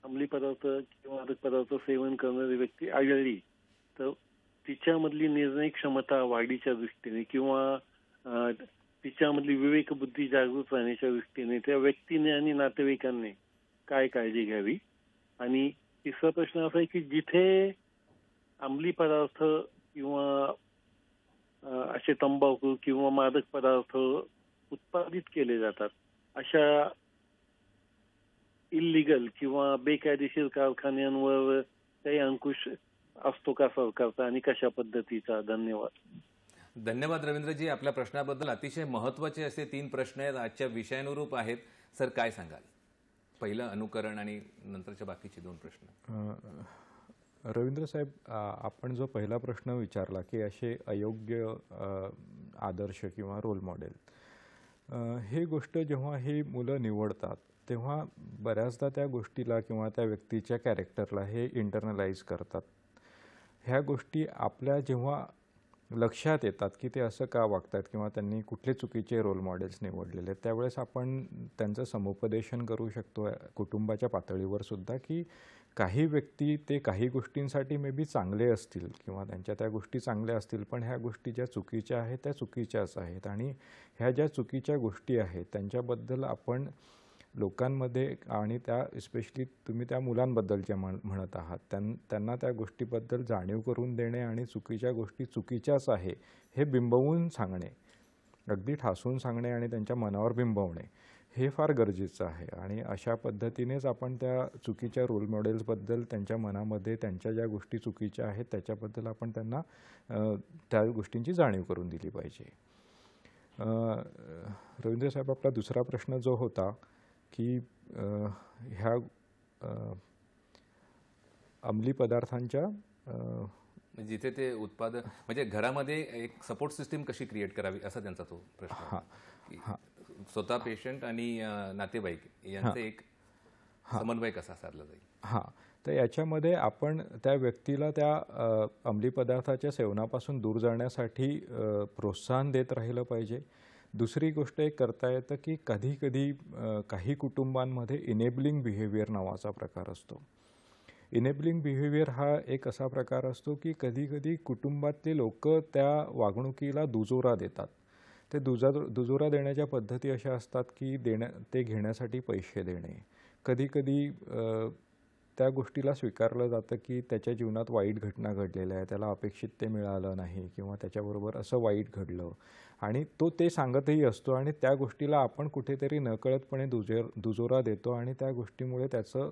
अंमली पदार्थ किंवा मादक पदार्थ सेवन करणारी व्यक्ती आढळली तर तिच्यामधली निर्णय क्षमता वाढीच्या दृष्टीने किंवा तिच्यामधली विवेकबुद्धी जागृत राहण्याच्या दृष्टीने त्या व्यक्तीने आणि नातेवाईकांनी काय काळजी घ्यावी. आणि तिसरा प्रश्न असा आहे की जिथे अंमली पदार्थ किंवा असे तंबाखू किंवा मादक पदार्थ उत्पादित केले जातात अशा इल्लीगल किंवा बेकायदेशीर कारखान्यांवर काही अंकुश असतो का सरकारचा आणि कशा पद्धतीचा? धन्यवाद. धन्यवाद रवींद्रजी. आपल्या प्रश्नाबद्दल अतिशय महत्त्वाचे असे 3 प्रश्न आहेत, आजच्या विषयानुरूप आहेत. सर काय सांगाल? पहिलं अनुकरण आणि नंतरच्या बाकीचे 2 प्रश्न. रवींद्र साहेब, आपण जो पहिला प्रश्न विचारला की असे अयोग्य आदर्श किंवा रोल मॉडेल, हे गोष्ट जेव्हा ही मुलं निवडतात तेव्हा बऱ्याचदा त्या गोष्टीला किंवा त्या व्यक्तीच्या कॅरेक्टरला हे इंटरनलाइज करतात. ह्या गोष्टी आपल्या जेव्हा लक्षात येतात की ते असं का वागतात किंवा त्यांनी कुठले चुकीचे रोल मॉडेल्स निवडलेले आहेत, त्यावेळेस आपण त्यांचं समुपदेशन करू शकतो कुटुंबाच्या पातळीवर सुद्धा की काही व्यक्ती ते काही गोष्टींसाठी मे बी चांगले असतील किंवा त्यांच्या त्या गोष्टी चांगल्या असतील, पण ह्या गोष्टी ज्या चुकीच्या आहेत त्या चुकीच्याच आहेत. आणि ह्या ज्या चुकीच्या गोष्टी आहेत त्यांच्याबद्दल आपण लोकांमध्ये आणि त्या स्पेशली तुम्ही त्या मुलांबद्दल ज्या म्हणत आहात त्यांना त्या गोष्टीबद्दल जाणीव करून देणे आणि चुकीच्या गोष्टी चुकीच्याच आहे हे बिंबवून सांगणे, अगदी ठासून सांगणे आणि त्यांच्या मनावर बिंबवणे हे फार गरजेचं आहे. आणि अशा पद्धतीनेच आपण त्या चुकीच्या रोल मॉडेल्सबद्दल त्यांच्या मनामध्ये त्यांच्या ज्या गोष्टी चुकीच्या आहेत त्याच्याबद्दल आपण त्यांना त्या गोष्टींची जाणीव करून दिली पाहिजे. रवींद्र साहेब, आपला दुसरा प्रश्न जो होता की ह्या अंमली पदार्थांच्या जिथे ते उत्पादन म्हणजे घरामध्ये एक सपोर्ट सिस्टीम कशी क्रिएट करावी असा त्यांचा तो प्रश्न. स्वतः पेशंट आणि नातेवाईक यांचं एक समन्वय कसा साधला जाईल? हां, तर याच्यामध्ये आपण त्या व्यक्तीला त्या अंमली पदार्थाच्या सेवनापासून दूर जाण्यासाठी प्रोत्साहन देत राहिलं पाहिजे. दुसरी गोष्ट एक करता येतं की कधी कधी काही कुटुंबांमध्ये इनेबलिंग बिहेवियर नावाचा प्रकार असतो. इनेबलिंग बिहेवियर हा एक असा प्रकार असतो की कधी कधी कुटुंबातले लोक त्या वागणुकीला दुजोरा देतात. ते दुजोरा देण्याच्या पद्धती अशा असतात की ते घेण्यासाठी पैसे देणे. कधी कधी त्या गोष्टीला स्वीकारलं जातं की त्याच्या जीवनात वाईट घटना घडलेल्या आहे, त्याला अपेक्षित ते मिळालं नाही किंवा त्याच्याबरोबर असं वाईट घडलं आणि तो ते सांगतही असतो आणि त्या गोष्टीला आपण कुठेतरी नकळतपणे दुजोरा देतो आणि त्या गोष्टीमुळे त्याचं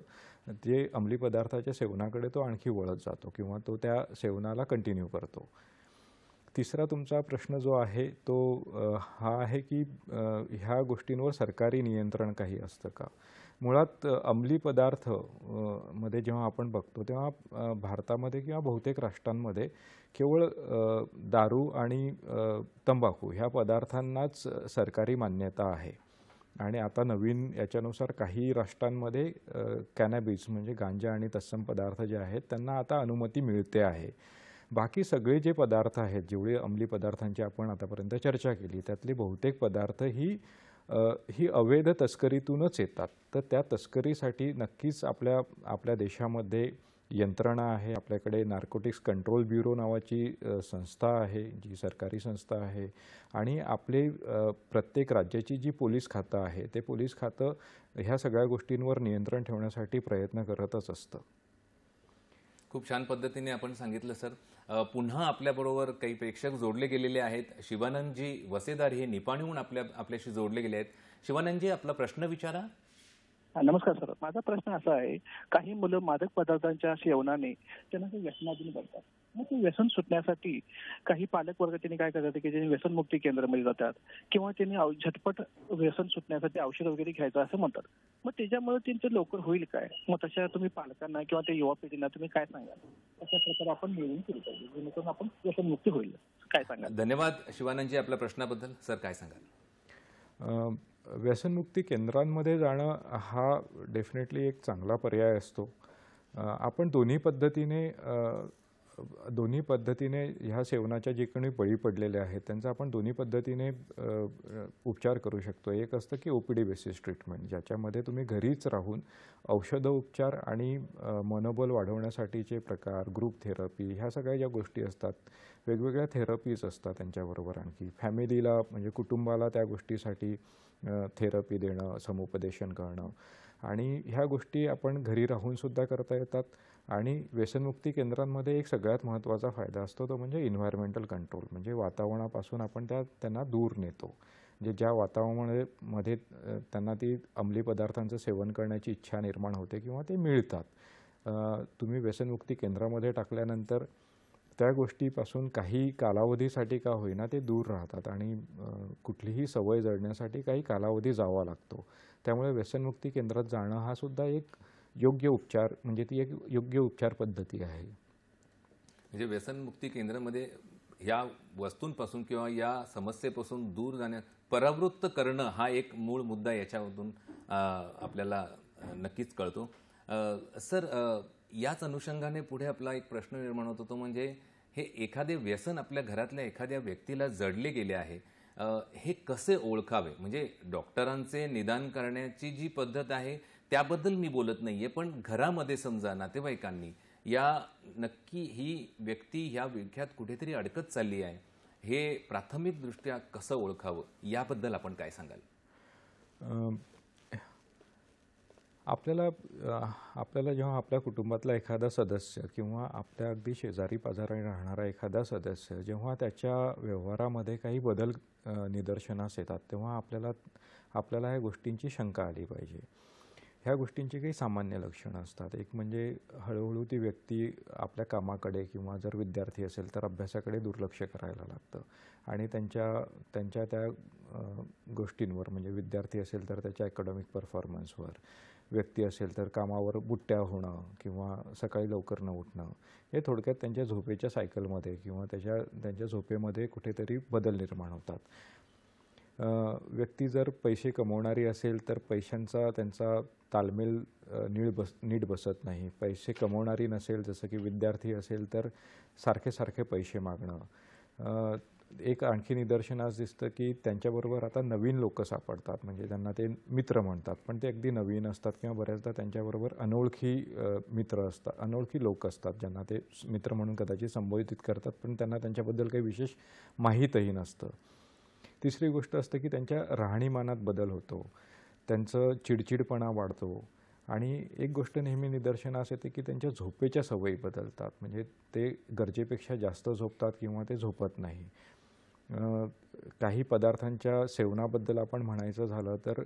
जे अंमली पदार्थाच्या सेवनाकडे तो आणखी वळत जातो किंवा तो त्या सेवनाला कंटिन्यू करतो. तिसरा तुमचा प्रश्न जो आहे तो हा आहे की ह्या गोष्टींवर सरकारी नियंत्रण काही असतं का? मुळात अंमली पदार्थ मध्ये जेव्हा आपण बघतो तेव्हा भारतामध्ये किंवा बहुतेक राष्ट्रांमध्ये केवळ दारू आणि तंबाखू ह्या पदार्थांनाच सरकारी मान्यता आहे. आणि आता नवीन याच्यानुसार काही राष्ट्रांमध्ये कॅनॅबिस म्हणजे गांजा आणि तत्सम पदार्थ जे आहेत त्यांना आता अनुमती मिळते आहे. बाकी सगळे जे पदार्थ आहेत, जेवढे अंमली पदार्थांची आपण आतापर्यंत चर्चा केली त्यातले बहुतेक पदार्थ ही अवैध तस्करीतूनच येतात. तर त्या तस्करीसाठी नक्कीच आपल्या देशामध्ये यंत्रणा आहे. आपल्याकडे नार्कोटिक्स कंट्रोल ब्युरो नावाची संस्था आहे, जी सरकारी संस्था आहे. आणि आपले प्रत्येक राज्याची जी पोलीस खातं आहे ते पोलीस खातं ह्या सगळ्या गोष्टींवर नियंत्रण ठेवण्यासाठी प्रयत्न करतच असतं. खूप छान पद्धतीने आपण सांगितलं सर. पुन्हा आपल्याबरोबर काही प्रेक्षक जोडले गेलेले आहेत. शिवानंदजी वसेदार हे निपाणीहून आपल्याशी जोडले गेले आहेत. शिवानंदजी, आपला प्रश्न विचारा. नमस्कार सर, माझा प्रश्न असा आहे, काही मुलं मादक पदार्थांच्या सेवनाने त्यांना ते व्यसनाधीन करतात. मग ते व्यसन सुटण्यासाठी काही पालक वर्ग त्यांनी काय करतात की त्यांनी व्यसनमुक्ती केंद्रामध्ये जातात किंवा त्यांनी झटपट व्यसन सुटण्यासाठी औषध वगैरे घ्यायचं असं म्हणतात. मग त्याच्यामुळे त्यांचं लवकर होईल काय? मग तशा तुम्ही पालकांना किंवा त्या युवा पिढींना तुम्ही काय सांगाल? अशा प्रकारे आपण मिळवून केलं पाहिजे जेणेकरून आपण व्यसनमुक्ती होईल. काय सांगाल? धन्यवाद शिवानंदजी आपल्या प्रश्नाबद्दल. सर काय सांगाल? व्यसनमुक्ती केंद्रांमध्ये जाणं हा डेफिनेटली एक चांगला पर्याय असतो. आपण दोन्ही पद्धतीने दोन्ही पद्धतीने ह्या सेवनाच्या जे कोणी बळी पडलेले आहेत त्यांचा आपण दोन्ही पद्धतीने उपचार करू शकतो. एक असतं की OPD बेसिस ट्रीटमेंट, ज्याच्यामध्ये तुम्ही घरीच राहून औषधोपचार आणि मनोबल वाढवण्यासाठीचे प्रकार, ग्रुप थेरपी, ह्या सगळ्या ज्या गोष्टी असतात, वेगवेगळ्या थेरपीज असतात त्यांच्याबरोबर. आणखी फॅमिलीला म्हणजे कुटुंबाला त्या गोष्टीसाठी थेरपी देणं, समुपदेशन करणं, आणि ह्या गोष्टी आपण घरी राहूनसुद्धा करता येतात. आणि व्यसनमुक्ती केंद्रांमध्ये एक सगळ्यात महत्त्वाचा फायदा असतो तो म्हणजे एन्व्हायरमेंटल कंट्रोल. म्हणजे वातावरणापासून आपण त्यांना दूर नेतो. म्हणजे ज्या वातावरणामध्ये त्यांना ती अंमली पदार्थांचं सेवन करण्याची इच्छा निर्माण होते किंवा ते मिळतात, तुम्ही व्यसनमुक्ती केंद्रामध्ये टाकल्यानंतर त्या गोष्टीपासून काही कालावधीसाठी का होईना ते दूर राहतात आणि कुठलीही सवय जडण्यासाठी काही कालावधी जावा लागतो. त्यामुळे व्यसनमुक्ती केंद्रात जाणं हा सुद्धा एक योग्य उपचार, म्हणजे ती एक योग्य उपचार पद्धती आहे. म्हणजे व्यसनमुक्ती केंद्रामध्ये या वस्तूंपासून किंवा या समस्येपासून दूर जाण्या परावृत्त करणं हा एक मूळ मुद्दा याच्यामधून आपल्याला नक्कीच कळतो. सर, याच अनुषंगाने पुढे आपला एक प्रश्न निर्माण होतो, तो म्हणजे हे एखादे व्यसन आपल्या घरातल्या एखाद्या व्यक्तीला जडले गेले आहे, हे कसे ओळखावे? म्हणजे डॉक्टरांचे निदान करण्याची जी पद्धत आहे त्याबद्दल मी बोलत नाहीये, पण घरामध्ये समजा नातेवाईकांनी नक्की ही व्यक्ती ह्या विळख्यात कुठेतरी अडकत चालली आहे, हे प्राथमिकदृष्ट्या कसं ओळखावं याबद्दल आपण काय सांगाल? आपल्याला जेव्हा आपल्या कुटुंबातला एखादा सदस्य किंवा आपल्या अगदी शेजारी पाजारी राहणारा एखादा सदस्य जेव्हा त्याच्या व्यवहारामध्ये काही बदल निदर्शनास येतात, तेव्हा आपल्याला ह्या गोष्टींची शंका आली पाहिजे. ह्या गोष्टींची काही सामान्य लक्षणं असतात. एक म्हणजे हळूहळू ती व्यक्ती आपल्या कामाकडे किंवा जर विद्यार्थी असेल तर अभ्यासाकडे दुर्लक्ष करायला लागतं आणि त्यांच्या त्या गोष्टींवर, म्हणजे विद्यार्थी असेल तर त्याच्या अकॅडमिक परफॉर्मन्सवर, व्यक्ती असेल तर कामावर बुट्ट्या होणं किंवा सकाळी लवकर न उठणं, हे थोडक्यात त्यांच्या झोपेच्या सायकलमध्ये किंवा त्यांच्या झोपेमध्ये कुठेतरी बदल निर्माण होतात. व्यक्ती जर पैसे कमवणारी असेल तर पैशांचा त्यांचा ताळमेळ नीट बसत नाही. पैसे कमवणारी नसेल, जसं की विद्यार्थी असेल तर सारखे पैसे मागणं. एक आणखी निदर्शनास दिसतं की त्यांच्याबरोबर आता नवीन लोक सापडतात, म्हणजे त्यांना ते मित्र म्हणतात, पण ते अगदी नवीन असतात किंवा बऱ्याचदा त्यांच्याबरोबर अनोळखी मित्र असतात, अनोळखी लोक असतात, ज्यांना ते मित्र म्हणून कदाचित संबोधित करतात, पण त्यांना त्यांच्याबद्दल काही विशेष माहीतही नसतं. तिसरी गोष्ट असते की त्यांच्या राहणीमानात बदल होतो, त्यांचं चिडचिडपणा वाढतो आणि एक गोष्ट नेहमी निदर्शनास येते की त्यांच्या झोपेच्या सवयी बदलतात. म्हणजे ते गरजेपेक्षा जास्त झोपतात किंवा ते झोपत नाही. काही पदार्थांच्या सेवनाबद्दल आपण म्हणायचं झालं तर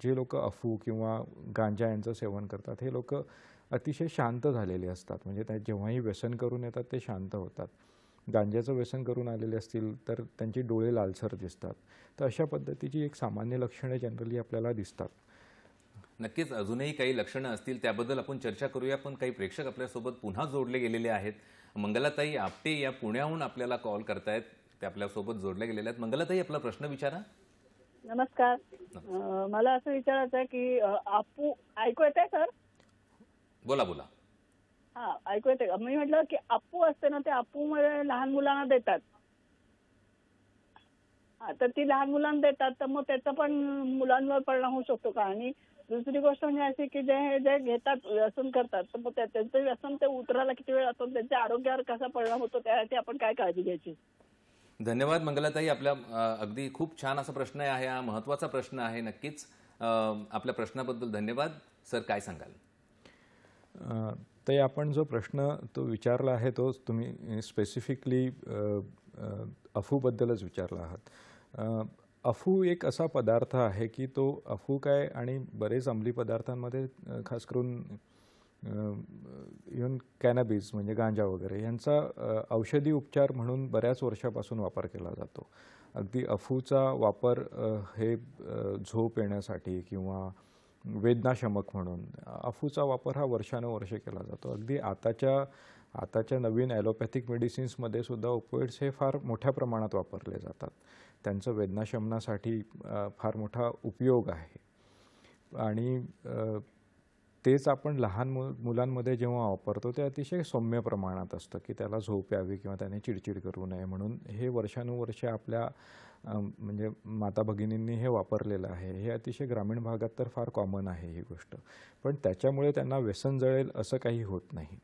जे लोक अफू किंवा गांजा यांचं सेवन करतात हे लोक अतिशय शांत झालेले असतात. म्हणजे त्या जेव्हाही व्यसन करून येतात ते शांत होतात. गांजाचं व्यसन करून आलेले असतील तर त्यांचे डोळे लालसर दिसतात. तर अशा पद्धतीची एक सामान्य लक्षणे जनरली आपल्याला दिसतात. नक्कीच अजूनही काही लक्षणं असतील त्याबद्दल आपण चर्चा करूया, पण काही प्रेक्षक आपल्यासोबत पुन्हा जोडले गेलेले आहेत. मंगलाताई आपटे या पुण्याहून आपल्याला कॉल करतायत, ते आपल्यासोबत जोडले गेलेले आहेत. मंगलाताई, आपला प्रश्न विचारा. नमस्कार. मला असं विचारायचं आहे की आपू ऐकू येते सर? बोला बोला. हा, ऐकू येते. मी म्हटलं की आपू असते ना, ते आपू मध्ये लहान मुलांना देतात. तर ती लहान मुलांना देतात, तर मग त्याचा पण मुलांवर परिणाम होऊ शकतो का? आणि दुसरी गोष्ट म्हणजे अशी की जे घेतात, व्यसन करतात, तर मग त्यांचं व्यसन ते उतरायला किती वेळ लागतो, त्यांच्या आरोग्यावर कसा परिणाम होतो, त्यासाठी आपण काय काळजी घ्यायची? धन्यवाद मंगलाताई. आपल्या अगदी खूप छान असा प्रश्न आहे, हा महत्त्वाचा प्रश्न आहे. नक्कीच आपल्या प्रश्नाबद्दल धन्यवाद. सर, काय सांगाल? ते आपण जो प्रश्न तो विचारला आहे तो तुम्ही स्पेसिफिकली अफूबद्दलच विचारला आहात. अफू एक असा पदार्थ आहे की तो अफू काय आणि बरेच अंमली पदार्थांमध्ये खास करून इव्हन कॅनॅबिस म्हणजे गांजा वगैरे यांचा औषधी उपचार म्हणून बऱ्याच वर्षापासून वापर केला जातो. अगदी अफूचा वापर हे झोप येण्यासाठी किंवा वेदनाशमक म्हणून अफूचा वापर हा वर्षानुवर्षे केला जातो. अगदी आताच्या नवीन ॲलोपॅथिक मेडिसिन्समध्ये सुद्धा ओपिओइड्स हे फार मोठ्या प्रमाणात वापरले जातात. त्यांचं वेदनाशमनासाठी फार मोठा उपयोग आहे. आणि तेच आपण लहान मुलांमध्ये जेव्हा वापरतो ते अतिशय सौम्य प्रमाणात असतं, की त्याला झोप यावी किंवा त्याने चिडचिड करू नये म्हणून हे वर्षानुवर्षे आपल्या म्हणजे माता भगिनींनी हे वापरलेलं आहे. हे अतिशय ग्रामीण भागात तर फार कॉमन आहे ही गोष्ट. पण त्याच्यामुळे त्यांना व्यसन जळेल असं काही होत नाही.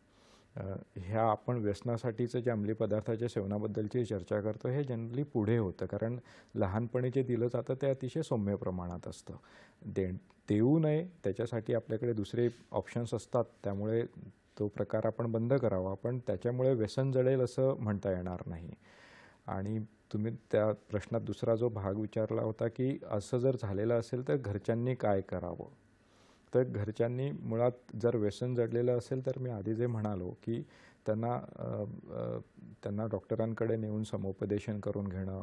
ह्या आपण व्यसनासाठीचं जे अंमली पदार्थाच्या सेवनाबद्दलची चर्चा करतो हे जनरली पुढे होतं, कारण लहानपणी जे दिलं जातं ते अतिशय सौम्य प्रमाणात असतं. देऊ नये त्याच्यासाठी आपल्याकडे दुसरे ऑप्शन्स असतात, त्यामुळे तो प्रकार आपण बंद करावा, पण त्याच्यामुळे व्यसन जळेल असं म्हणता येणार नाही. आणि तुम्ही त्या प्रश्नात दुसरा जो भाग विचारला होता की असं जर झालेलं असेल तर घरच्यांनी काय करावं, तर घरच्यांनी मुळात जर व्यसन जडलेलं असेल तर मी आधी जे म्हणालो की त्यांना डॉक्टरांकडे नेऊन समुपदेशन करून घेणं,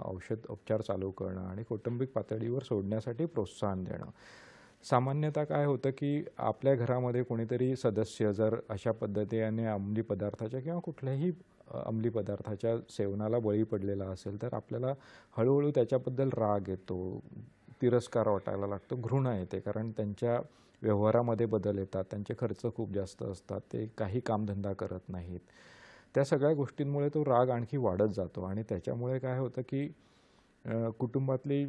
उपचार चालू करणं आणि कौटुंबिक पातळीवर सोडण्यासाठी प्रोत्साहन देणं. सामान्यतः काय होतं की आपल्या घरामध्ये कोणीतरी सदस्य जर अशा पद्धतीने अंमली पदार्थाच्या किंवा कुठल्याही अंमली पदार्थाच्या सेवनाला बळी पडलेला असेल तर आपल्याला हळूहळू त्याच्याबद्दल राग येतो, तिरस्कार वाटायला लागतो, घृणा येते, कारण त्यांच्या व्यवहारामध्ये बदल येतात, त्यांचे खर्च खूप जास्त असतात, ते काही कामधंदा करत नाहीत. त्या सगळ्या गोष्टींमुळे तो राग आणखी वाढत जातो आणि त्याच्यामुळे काय होतं की कुटुंबातली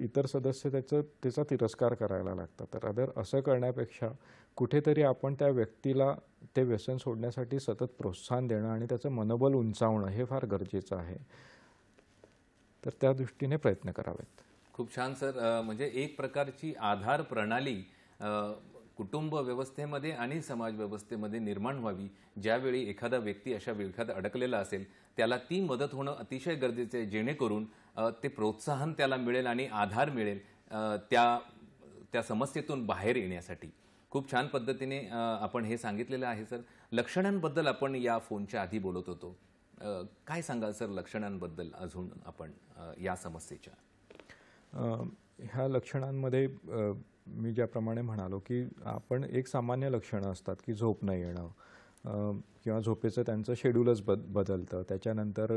इतर सदस्य त्याचा तिरस्कार करायला लागतात. तर असं करण्यापेक्षा कुठेतरी आपण त्या व्यक्तीला ते व्यसन सोडण्यासाठी सतत प्रोत्साहन देणं आणि त्याचं मनोबल उंचावणं हे फार गरजेचं आहे. तर त्या दृष्टीने प्रयत्न करावेत. खूप छान सर. म्हणजे एक प्रकारची आधार प्रणाली कुटुंब व्यवस्थेमध्ये आणि समाज व्यवस्थेमध्ये निर्माण व्हावी. ज्यावेळी एखादा व्यक्ती अशा विळख्यात अडकलेला असेल त्याला ती मदत होणं अतिशय गरजेचं आहे, जेणेकरून ते प्रोत्साहन त्याला मिळेल आणि आधार मिळेल त्या समस्येतून बाहेर येण्यासाठी. खूप छान पद्धतीने आपण हे सांगितलेलं आहे सर. लक्षणांबद्दल आपण या फोनच्या आधी बोलत होतो. काय सांगाल सर लक्षणांबद्दल अजून आपण या समस्येच्या? ह्या लक्षणांमध्ये मी ज्याप्रमाणे म्हणालो की आपण एक सामान्य लक्षणं असतात की झोप न येणं किंवा झोपेचं त्यांचं शेड्यूलच बदलतं. त्याच्यानंतर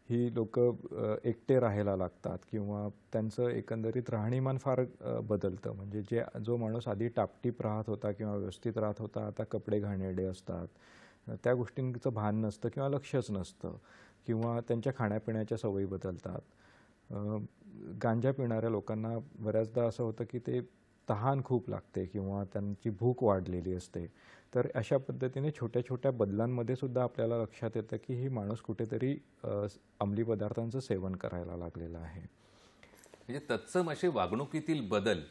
ही लोक एकटे राहायला लागतात किंवा त्यांचं एकंदरीत राहणीमान फार बदलतं. म्हणजे जो माणूस आधी टापटीप राहत होता किंवा व्यवस्थित राहत होता आता कपडे घाणेरडे असतात, त्या गोष्टींचं भान नसतं किंवा लक्षच नसतं, किंवा त्यांच्या खाण्यापिण्याच्या सवयी बदलतात. गांजा पिणाऱ्या लोकांना बऱ्याचदा असं होतं की ते तहान खूप लागते किंवा त्यांची भूक वाढलेली असते. तर अशा पद्धतीने छोट्या छोट्या बदलांमध्ये सुद्धा आपल्याला लक्षात येतं की ही माणूस कुठेतरी अंमली पदार्थांचं सेवन करायला लागलेला आहे. म्हणजे तत्सम असे वागणुकीतील बदल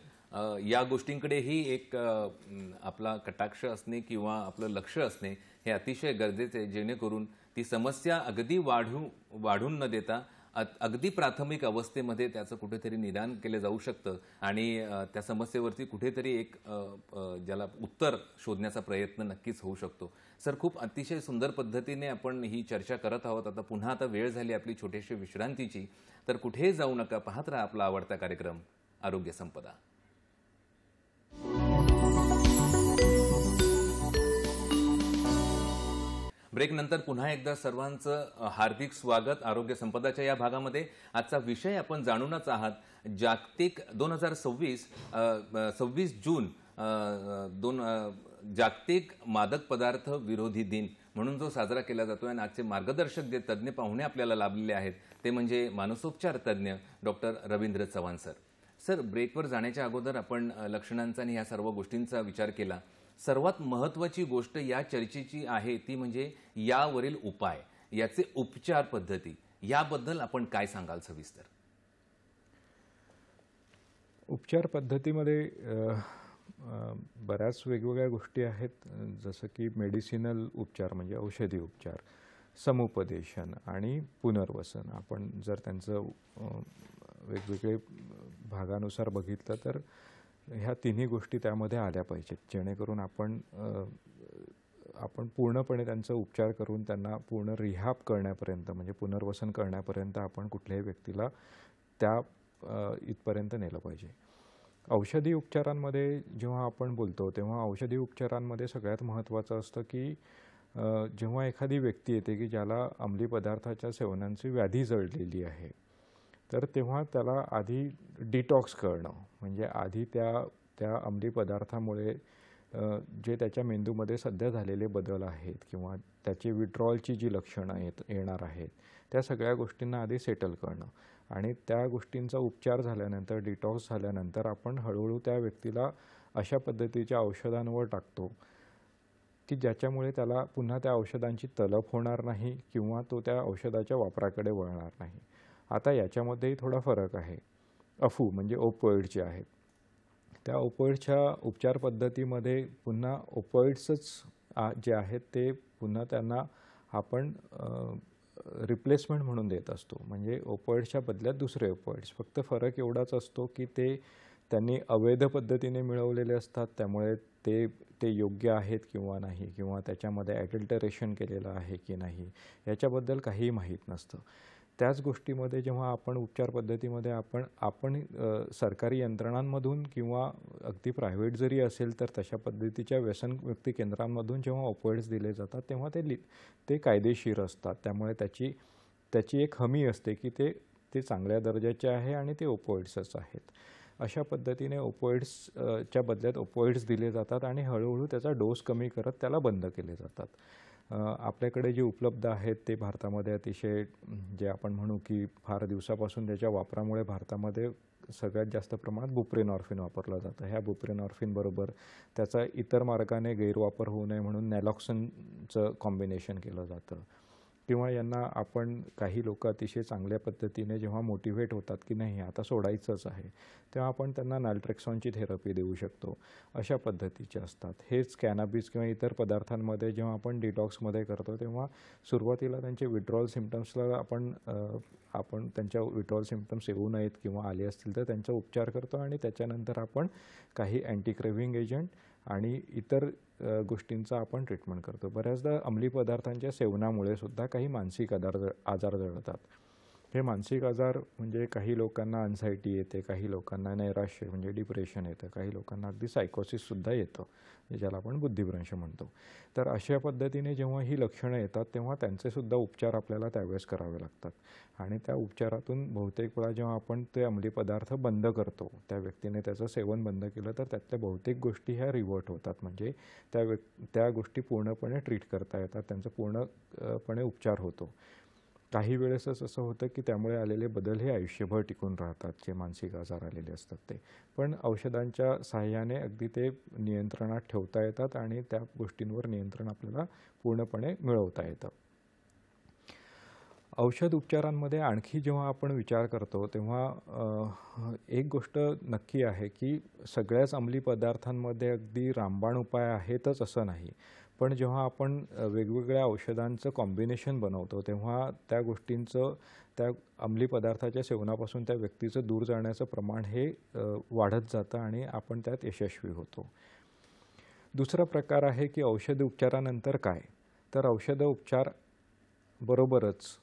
या गोष्टींकडेही एक आपला कटाक्ष असणे किंवा आपलं लक्ष असणे हे अतिशय गरजेचे आहे, जेणेकरून ती समस्या अगदी वाढून न देता अगदी प्राथमिक अवस्थेमध्ये त्याचं कुठेतरी निदान केलं जाऊ शकतं आणि त्या समस्येवरती कुठेतरी एक ज्याला उत्तर शोधण्याचा प्रयत्न नक्कीच होऊ शकतो. सर, खूप अतिशय सुंदर पद्धतीने आपण ही चर्चा करत आहोत. आता पुन्हा आता वेळ झाली आपली छोटीशी विश्रांतीची, तर कुठेही जाऊ नका, पाहत राहा आपला आवडता कार्यक्रम आरोग्य संपदा. ब्रेक नंतर पुन्हा एकदा सर्वांचं हार्दिक स्वागत आरोग्य संपदाच्या या भागामध्ये. आजचा विषय आपण जाणूनच आहात. जागतिक 26 जून जागतिक मादक पदार्थ विरोधी दिन म्हणून जो साजरा केला जातो आणि आजचे मार्गदर्शक जे तज्ज्ञ पाहुणे आपल्याला लाभलेले आहेत ते म्हणजे मानसोपचार तज्ज्ञ doctor Ravindra Chavan sir. Sir, ब्रेकवर जाण्याच्या अगोदर आपण लक्षणांचा आणि या सर्व गोष्टींचा विचार केला. सर्वात महत्त्वाची गोष्ट या चर्चेची आहे ती म्हणजे यावरील उपाय, याचे उपचार पद्धती, याबद्दल आपण काय सांगाल सविस्तर? उपचार पद्धतीमध्ये बऱ्याच वेगवेगळ्या गोष्टी आहेत, जसं की मेडिसिनल उपचार म्हणजे औषधी उपचार, समुपदेशन आणि पुनर्वसन. आपण जर त्यांचं वेगवेगळे भागानुसार बघितलं तर ह्या तिन्ही गोष्टी त्यामध्ये आल्या पाहिजेत, जेणेकरून आपण पूर्णपणे त्यांचा उपचार करून त्यांना पूर्ण रिहॅब करण्यापर्यंत म्हणजे पुनर्वसन करण्यापर्यंत आपण कुठल्याही व्यक्तीला त्या इथपर्यंत नेलं पाहिजे. औषधी उपचारांमध्ये जेव्हा आपण बोलतो तेव्हा औषधी उपचारांमध्ये सगळ्यात महत्त्वाचं असतं की जेव्हा एखादी व्यक्ती येते की ज्याला अंमली पदार्थाच्या सेवनाची व्याधी जळलेली आहे, तर तेव्हा त्याला आधी डिटॉक्स करणं, म्हणजे आधी त्या अंमली पदार्थामुळे जे त्याच्या मेंदूमध्ये सध्या झालेले बदल आहेत किंवा त्याची विड्रॉलची जी लक्षणं येणार आहेत त्या सगळ्या गोष्टींना आधी सेटल करणं आणि त्या गोष्टींचा उपचार झाल्यानंतर डिटॉक्स झाल्यानंतर आपण हळूहळू त्या व्यक्तीला अशा पद्धतीच्या औषधांवर टाकतो की ज्याच्यामुळे त्याला पुन्हा त्या औषधांची तलफ होणार नाही किंवा तो त्या औषधाच्या वापराकडे वळणार नाही. आता याच्यामध्येही थोडा फरक आहे. अफू म्हणजे ओपोइड्स जे आहेत त्या ओपोइड्सच्या उपचार पद्धतीमध्ये पुन्हा ओपोइड्सच जे आहेत ते पुन्हा त्यांना आपण रिप्लेसमेंट म्हणून देत असतो. म्हणजे ओपोइड्सच्या बदल्यात दुसरे ओपोइड्स. फक्त फरक एवढाच असतो की ते त्यांनी अवैध पद्धतीने मिळवलेले असतात त्यामुळे ते योग्य आहेत किंवा नाही किंवा त्याच्यामध्ये ॲडल्टरेशन केलेलं आहे की नाही याच्याबद्दल काहीही माहीत नसतं. त्याच गोष्टीमध्ये जेव्हा आपण उपचार पद्धतीमध्ये आपण सरकारी यंत्रणांमधून किंवा अगदी प्रायव्हेट जरी असेल तर तशा पद्धतीच्या व्यसनमुक्ती केंद्रांमधून जेव्हा ओपोइड्स दिले जातात तेव्हा ते कायदेशीर असतात. त्यामुळे त्याची एक हमी असते की ते चांगल्या दर्जाचे आहे आणि ते ओपोइड्सच आहेत. अशा पद्धतीने ओपोइड्सच्या बदल्यात ओपोइड्स दिले जातात आणि हळूहळू त्याचा डोस कमी करत त्याला बंद केले जातात. आपल्याकडे जे उपलब्ध आहेत ते भारतामध्ये अतिशय जे आपण म्हणू की फार दिवसापासून त्याच्या वापरामुळे भारतामध्ये सगळ्यात जास्त प्रमाणात बुप्रेनॉर्फिन वापरलं जातं. ह्या बुप्रेनॉर्फिनबरोबर त्याचा इतर मार्गाने गैरवापर होऊ नये म्हणून नॅलॉक्सनचं कॉम्बिनेशन केलं जातं किंवा यांना आपण काही लोक अतिशय चांगल्या पद्धतीने जेव्हा मोटिवेट होतात की नाही आता सोडायचंच आहे तेव्हा आपण त्यांना नाल्ट्रेक्सॉनची थेरपी देऊ शकतो. अशा पद्धतीचे असतात. हेच कॅनॅबिस किंवा इतर पदार्थांमध्ये जेव्हा आपण डिटॉक्समध्ये करतो तेव्हा सुरुवातीला त्यांचे विड्रॉल सिम्पटम्सला आपण त्यांच्या विड्रॉल सिम्पटम्स येऊ नयेत किंवा आले असतील तर त्यांचा उपचार करतो आणि त्याच्यानंतर आपण काही अँटी क्रेव्हिंग एजंट आणि इतर गोष्टींचा आपण ट्रीटमेंट करतो. बऱ्याचदा अंमली पदार्थांच्या सेवनामुळे सुद्धा काही मानसिक आजार जळतात. हे मानसिक आजार म्हणजे काही लोकांना अँझायटी येते, काही लोकांना नैराश्य म्हणजे डिप्रेशन येतं, काही लोकांना अगदी सायकोसिससुद्धा येतं ज्याला आपण बुद्धिभ्रंश म्हणतो. तर अशा पद्धतीने जेव्हा ही लक्षणं येतात तेव्हा त्यांचेसुद्धा उपचार आपल्याला त्यावेळेस करावे लागतात आणि त्या उपचारातून बहुतेक वेळा जेव्हा आपण ते अंमली पदार्थ बंद करतो त्या व्यक्तीने त्याचं सेवन बंद केलं तर त्यातल्या बहुतेक गोष्टी ह्या रिव्हर्ट होतात. म्हणजे त्या गोष्टी पूर्णपणे ट्रीट करता येतात, त्यांचा पूर्णपणे उपचार होतो. काही वेळेसच असं होतं की त्यामुळे आलेले बदल हे आयुष्यभर टिकून राहतात जे मानसिक आजार आलेले असतात ते. पण औषधांच्या सहाय्याने अगदी ते नियंत्रणात ठेवता येतात आणि त्या गोष्टींवर नियंत्रण आपल्याला पूर्णपणे मिळवता येतं. औषध उपचारांमध्ये आणखी जेव्हा आपण विचार करतो तेव्हा एक गोष्ट नक्की आहे की सगळ्याच अंमली पदार्थांमध्ये अगदी रामबाण उपाय आहेतच असं नाही. पण जेव्हा आपण वेगवेगळ्या औषधांचं कॉम्बिनेशन बनवतो तेव्हा त्या गोष्टींचं त्या अंमली पदार्थाच्या सेवनापासून त्या व्यक्तीचं दूर जाण्याचं प्रमाण हे वाढत जातं आणि आपण त्यात यशस्वी होतो. दुसरा प्रकार आहे की औषध उपचारानंतर काय. तर औषध उपचार बरोबरच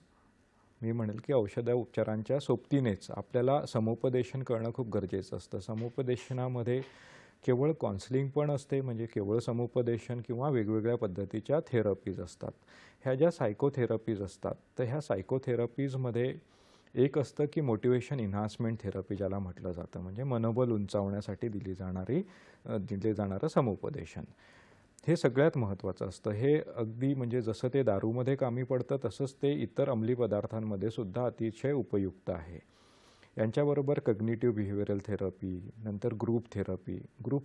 मी म्हणेल की औषध उपचारांच्या सोबतीनेच आपल्याला समुपदेशन करणं खूप गरजेचं असतं. समुपदेशनामध्ये केवळ काउन्सिलिंग पण असते म्हणजे केवळ समुपदेशन किंवा वेगवेगळ्या पद्धतीच्या थेरपीज असतात. ह्या ज्या सायकोथेरपीज असतात तर ह्या सायकोथेरपीजमध्ये एक असतं की मोटिवेशन इन्हान्समेंट थेरपी ज्याला म्हटलं जातं म्हणजे मनोबल उंचावण्यासाठी दिले जाणारं समुपदेशन. हे सगळ्यात महत्त्वाचं असतं. हे अगदी म्हणजे जसं ते दारूमध्ये कामी पडतं तसंच ते इतर अंमली पदार्थांमध्ये सुद्धा अतिशय उपयुक्त आहे. यांच्याबरोबर कग्निटिव्ह बिहेवियरल थेरपी, नंतर ग्रुप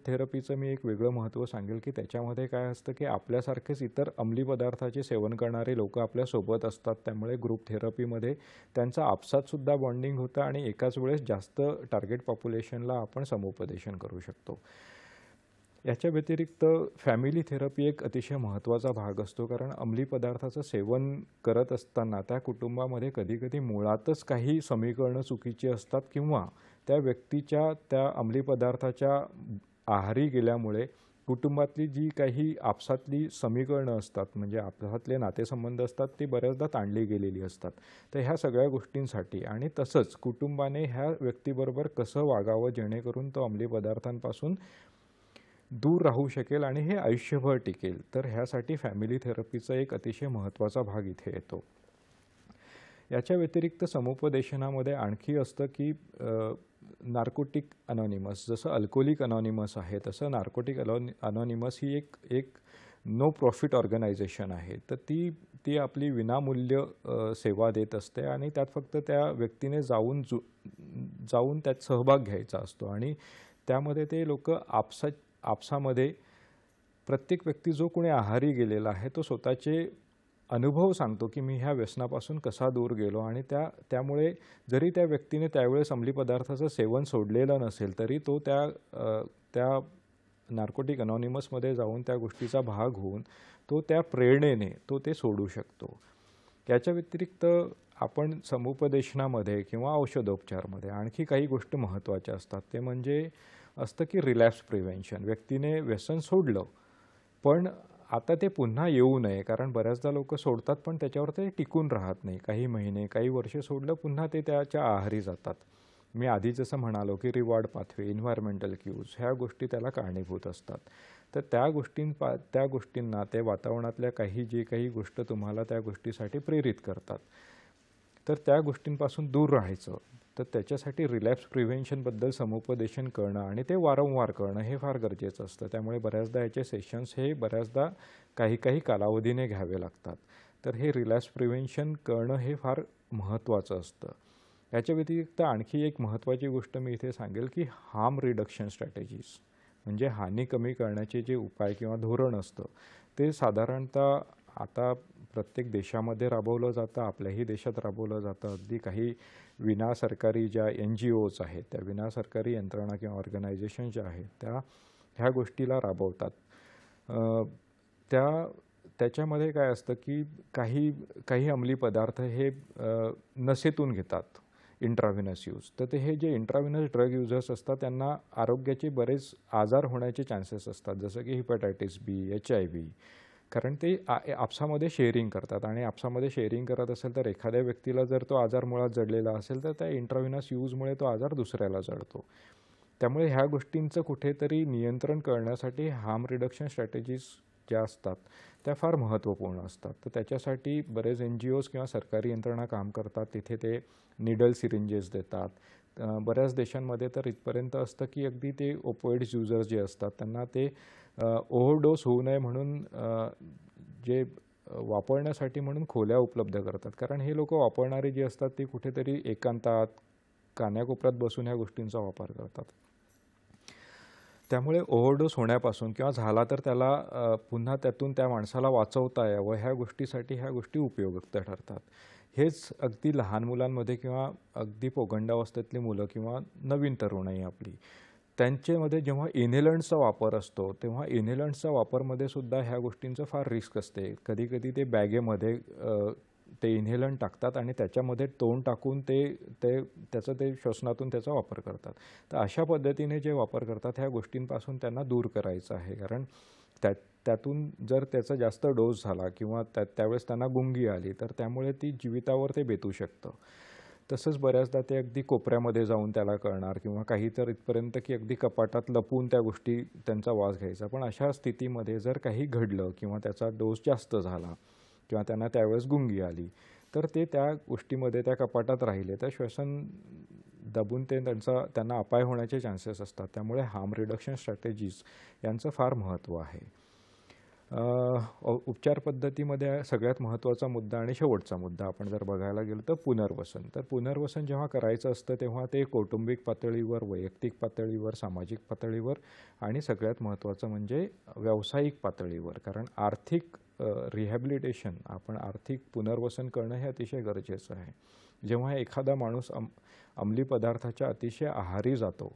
थेरपीचं मी एक वेगळं महत्त्व सांगेल की त्याच्यामध्ये काय असतं की आपल्यासारखेच इतर अंमली पदार्थाचे सेवन करणारे लोक आपल्यासोबत असतात. त्यामुळे ग्रुप थेरपीमध्ये त्यांचं आपसातसुद्धा बॉन्डिंग होतं आणि एकाच वेळेस जास्त टार्गेट पॉप्युलेशनला आपण समुपदेशन करू शकतो. याच्या व्यतिरिक्त फॅमिली थेरपी एक अतिशय महत्त्वाचा भाग असतो कारण अंमली पदार्थाचं सेवन करत असताना त्या कुटुंबामध्ये कधीकधी मुळातच काही समीकरणं चुकीची असतात किंवा त्या व्यक्तीच्या त्या अंमली पदार्थाच्या आहारी गेल्यामुळे कुटुंबातली जी काही आपसातली समीकरणं असतात म्हणजे आपसातले नातेसंबंध असतात ती बऱ्याचदा ताणली गेलेली असतात. तर ह्या सगळ्या गोष्टींसाठी आणि तसंच कुटुंबाने ह्या व्यक्तीबरोबर कसं वागावं जेणेकरून तो अंमली पदार्थांपासून दूर राहू शकेल आणि हे आयुष्यभर टिकेल तर ह्यासाठी फॅमिली थेरपीचा एक अतिशय महत्त्वाचा भाग इथे येतो. याच्या व्यतिरिक्त समुपदेशनामध्ये आणखी असतं की नार्कोटिक अनॉनिमस, जसं अल्कोहोलिक अनॉनिमस आहे तसं नार्कोटिक अनॉनिमस ही एक नो प्रॉफिट ऑर्गनायझेशन आहे. तर ती आपली विनामूल्य सेवा देत असते आणि त्यात फक्त त्या व्यक्तीने जाऊन त्यात सहभाग घ्यायचा असतो आणि त्यामध्ये ते लोक आपसामध्ये प्रत्येक व्यक्ती जो कोणी आहारी गेलेला आहे तो स्वतःचे अनुभव सांगतो की मी ह्या व्यसनापासून कसा दूर गेलो आणि त्यामुळे जरी त्या व्यक्तीने त्यावेळेस अंमली पदार्थाचं सेवन सोडलेलं नसेल तरी तो त्या नार्कोटिक अनॉनिमसमध्ये जाऊन त्या गोष्टीचा भाग होऊन तो त्या प्रेरणेने ते सोडू शकतो. याच्या व्यतिरिक्त आपण समुपदेशनामध्ये किंवा औषधोपचारमध्ये आणखी काही गोष्टी महत्त्वाच्या असतात. ते म्हणजे असतं की रिलॅप्स प्रिव्हेन्शन. व्यक्तीने व्यसन सोडलं पण आता ते पुन्हा येऊ नये, कारण बऱ्याचदा लोक सोडतात पण त्याच्यावर ते टिकून राहत नाही. काही महिने काही वर्षे सोडलं पुन्हा ते त्याच्या आहारी जातात. मी आधी जसं म्हणालो की रिवॉर्ड पाथवे, एन्व्हायरमेंटल क्यूज ह्या गोष्टी त्याला कारणीभूत असतात. तर त्या गोष्टींना ते वातावरणातल्या जी काही गोष्ट तुम्हाला त्या गोष्टीसाठी प्रेरित करतात तर त्या गोष्टींपासून दूर राहायचं. तर त्याच्यासाठी रिलॅप्स प्रिव्हेन्शनबद्दल समुपदेशन करणं आणि ते वारंवार करणं हे फार गरजेचं असतं. त्यामुळे बऱ्याचदा याचे सेशन्स हे बऱ्याचदा काही कालावधीने घ्यावे लागतात. तर हे रिलॅप्स प्रिव्हेन्शन करणं हे फार महत्त्वाचं असतं. याच्या व्यतिरिक्त आणखी एक महत्त्वाची गोष्ट मी इथे सांगेल की हार्म रिडक्शन स्ट्रॅटेजीज, म्हणजे हानी कमी करण्याचे जे उपाय किंवा धोरण असतं ते साधारणतः आता प्रत्येक देशामध्ये राबवलं जातं, आपल्याही देशात राबवलं जातं. अगदी काही विनासरकारी ज्या NGOs आहेत, त्या विनासरकारी यंत्रणा किंवा ऑर्गनायझेशन ज्या आहेत त्या ह्या गोष्टीला राबवतात. त्याच्यामध्ये काय असतं की काही अंमली पदार्थ हे नसेतून घेतात इंट्राव्हिनस यूज. तर हे जे इंट्राव्हिनस ड्रग युजर्स असतात त्यांना आरोग्याचे बरेच आजार होण्याचे चान्सेस असतात, जसं की हिपॅटायटिस B, HIV, कारण ते आपसामध्ये शेअरिंग करतात आणि आपसामध्ये शेअरिंग करत असेल तर एखाद्या व्यक्तीला जर तो आजार मुळात जडलेला असेल तर त्या इंट्राव्हिनस यूजमुळे तो आजार दुसऱ्याला जडतो. त्यामुळे ह्या गोष्टींचं कुठेतरी नियंत्रण करण्यासाठी हार्म रिडक्शन स्ट्रॅटेजीज ज्या असतात त्या फार महत्त्वपूर्ण असतात. तर त्याच्यासाठी बरेच NGOs किंवा सरकारी यंत्रणा काम करतात. तिथे ते निडल सिरिंजेस देतात. बऱ्याच देशांमध्ये तर इथपर्यंत असतं की अगदी ते ओपोइड्स युजर्स जे असतात त्यांना ते ओव्हरडोस होऊ नये म्हणून जे वापरण्यासाठी म्हणून खोल्या उपलब्ध करतात. कारण हे लोक वापरणारे जे असतात ते कुठेतरी एकांतात कान्याकोपऱ्यात बसून ह्या गोष्टींचा वापर करतात. त्यामुळे ओव्हरडोस होण्यापासून किंवा झाला तर त्याला पुन्हा त्यातून त्या माणसाला वाचवता यावं ह्या गोष्टी उपयुक्त ठरतात. हेच अगदी लहान मुलांमध्ये किंवा अगदी पौगंडावस्थेतली मुलं किंवा नवीन तरुणाई आपली त्यांच्यामध्ये जेव्हा इन्हेलंट्सचा वापर असतो तेव्हा इन्हेलंट्सच्या वापरमध्ये सुद्धा ह्या गोष्टींचं फार रिस्क असते. कधीकधी ते बॅगेमध्ये ते इन्हेलंट टाकतात आणि त्याच्यामध्ये तोंड टाकून त्याचं श्वसनातून त्याचा वापर करतात. तर अशा पद्धतीने जे वापर करतात ह्या गोष्टींपासून त्यांना दूर करायचं आहे. कारण त्यातून जर त्याचा जास्त डोस झाला किंवा त्यावेळेस त्यांना गुंगी आली तर त्यामुळे ती जीवितावर ते बेतू शकतं. तसंच बऱ्याचदा ते अगदी कोपऱ्यामध्ये जाऊन त्याला करणार किंवा काही तर इथपर्यंत की अगदी कपाटात लपून त्या गोष्टी त्यांचा वास घ्यायचा. पण अशा स्थितीमध्ये जर काही घडलं किंवा त्याचा डोस जास्त झाला किंवा त्यांना त्यावेळेस गुंगी आली तर ते त्या गोष्टीमध्ये त्या कपाटात राहिले तर श्वसन दबून त्यांना अपाय होण्याचे चान्सेस असतात. त्यामुळे हार्म रिडक्शन स्ट्रॅटेजीज यांचं फार महत्त्व आहे. उपचार पद्धतीमध्ये सगळ्यात महत्त्वाचा मुद्दा आणि शेवटचा मुद्दा आपण जर बघायला गेलो तर पुनर्वसन. तर पुनर्वसन जेव्हा करायचं असतं तेव्हा ते कौटुंबिक पातळीवर, वैयक्तिक पातळीवर, सामाजिक पातळीवर आणि सगळ्यात महत्त्वाचं म्हणजे व्यावसायिक पातळीवर. कारण आर्थिक रिहॅबिलिटेशन, आपण आर्थिक पुनर्वसन करणं हे अतिशय गरजेचं आहे. जेव्हा एखादा माणूस अंमली पदार्थाच्या अतिशय आहारी जातो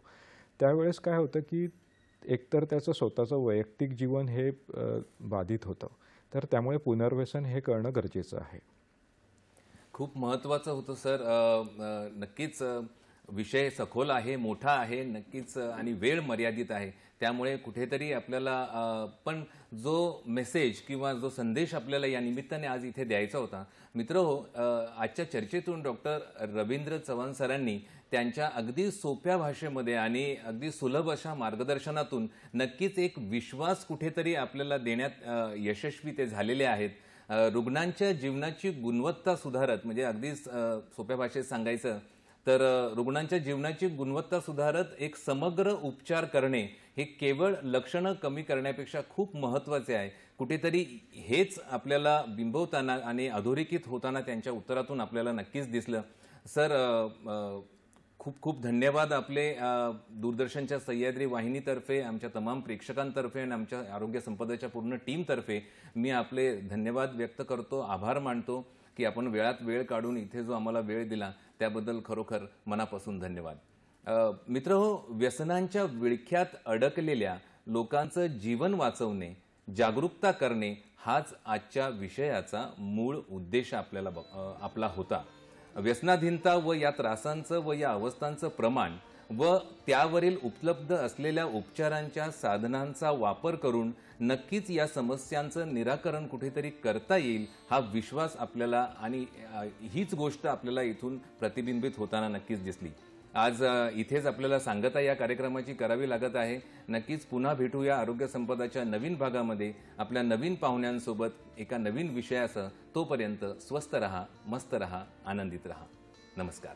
त्यावेळेस काय होतं की एकतर त्याचं स्वतःचं वैयक्तिक जीवन हे बाधित होतं. तर त्यामुळे पुनर्वसन हे करणं गरजेचं आहे. खूप महत्त्वाचं होतं सर. नक्कीच विषय सखोल आहे, मोठा आहे नक्कीच आणि वेळ मर्यादित आहे. त्यामुळे कुठेतरी आपल्याला पण जो मेसेज किंवा जो संदेश आपल्याला या निमित्ताने आज इथे द्यायचा होता. मित्रहो, आजच्या चर्चेतून डॉक्टर रवींद्र चव्हाण सरांनी त्यांच्या अगदी सोप्या भाषेमध्ये आणि अगदी सुलभ अशा मार्गदर्शनातून नक्कीच एक विश्वास कुठेतरी आपल्याला देण्यात यशस्वी ते झालेले आहेत. रुग्णांच्या जीवनाची गुणवत्ता सुधारत, म्हणजे अगदी सोप्या भाषेत सांगायचं तर रुग्णांच्या जीवनाची गुणवत्ता सुधारत एक समग्र उपचार करणे हे केवळ लक्षणं कमी करण्यापेक्षा खूप महत्त्वाचे आहे. कुठेतरी हेच आपल्याला बिंबवताना आणि अधोरेखित होताना त्यांच्या उत्तरातून आपल्याला नक्कीच दिसलं. सर, खूप खूप धन्यवाद आपले दूरदर्शनच्या सह्याद्री वाहिनीतर्फे, आमच्या तमाम प्रेक्षकांतर्फे आणि आमच्या आरोग्य संपदाच्या पूर्ण टीमतर्फे मी आपले धन्यवाद व्यक्त करतो, आभार मानतो की आपण वेळात वेळ काढून इथे जो आम्हाला वेळ दिला त्याबद्दल खरोखर मनापासून धन्यवाद. मित्रहो, व्यसनांच्या विळख्यात अडकलेल्या लोकांचं जीवन वाचवणे, जागरूकता करणे हाच आजच्या विषयाचा मूळ उद्देश आपला होता. व्यसनाधीनता व या त्रासांचं व या अवस्थांचं प्रमाण व त्यावरील उपलब्ध असलेल्या उपचारांच्या साधनांचा वापर करून नक्कीच या समस्यांचं निराकरण कुठेतरी करता येईल हा विश्वास आपल्याला, आणि हीच गोष्ट आपल्याला इथून प्रतिबिंबित होताना नक्कीच दिसली. आज इथेच आपल्याला सांगता या कार्यक्रमाची करावी लागत आहे. नक्कीच पुन्हा भेटूया आरोग्य संपदाच्या नवीन भागामध्ये आपल्या नवीन पाहुण्यांसोबत एका नवीन विषयासह. तोपर्यंत स्वस्थ रहा, मस्त रहा, आनंदित रहा. नमस्कार.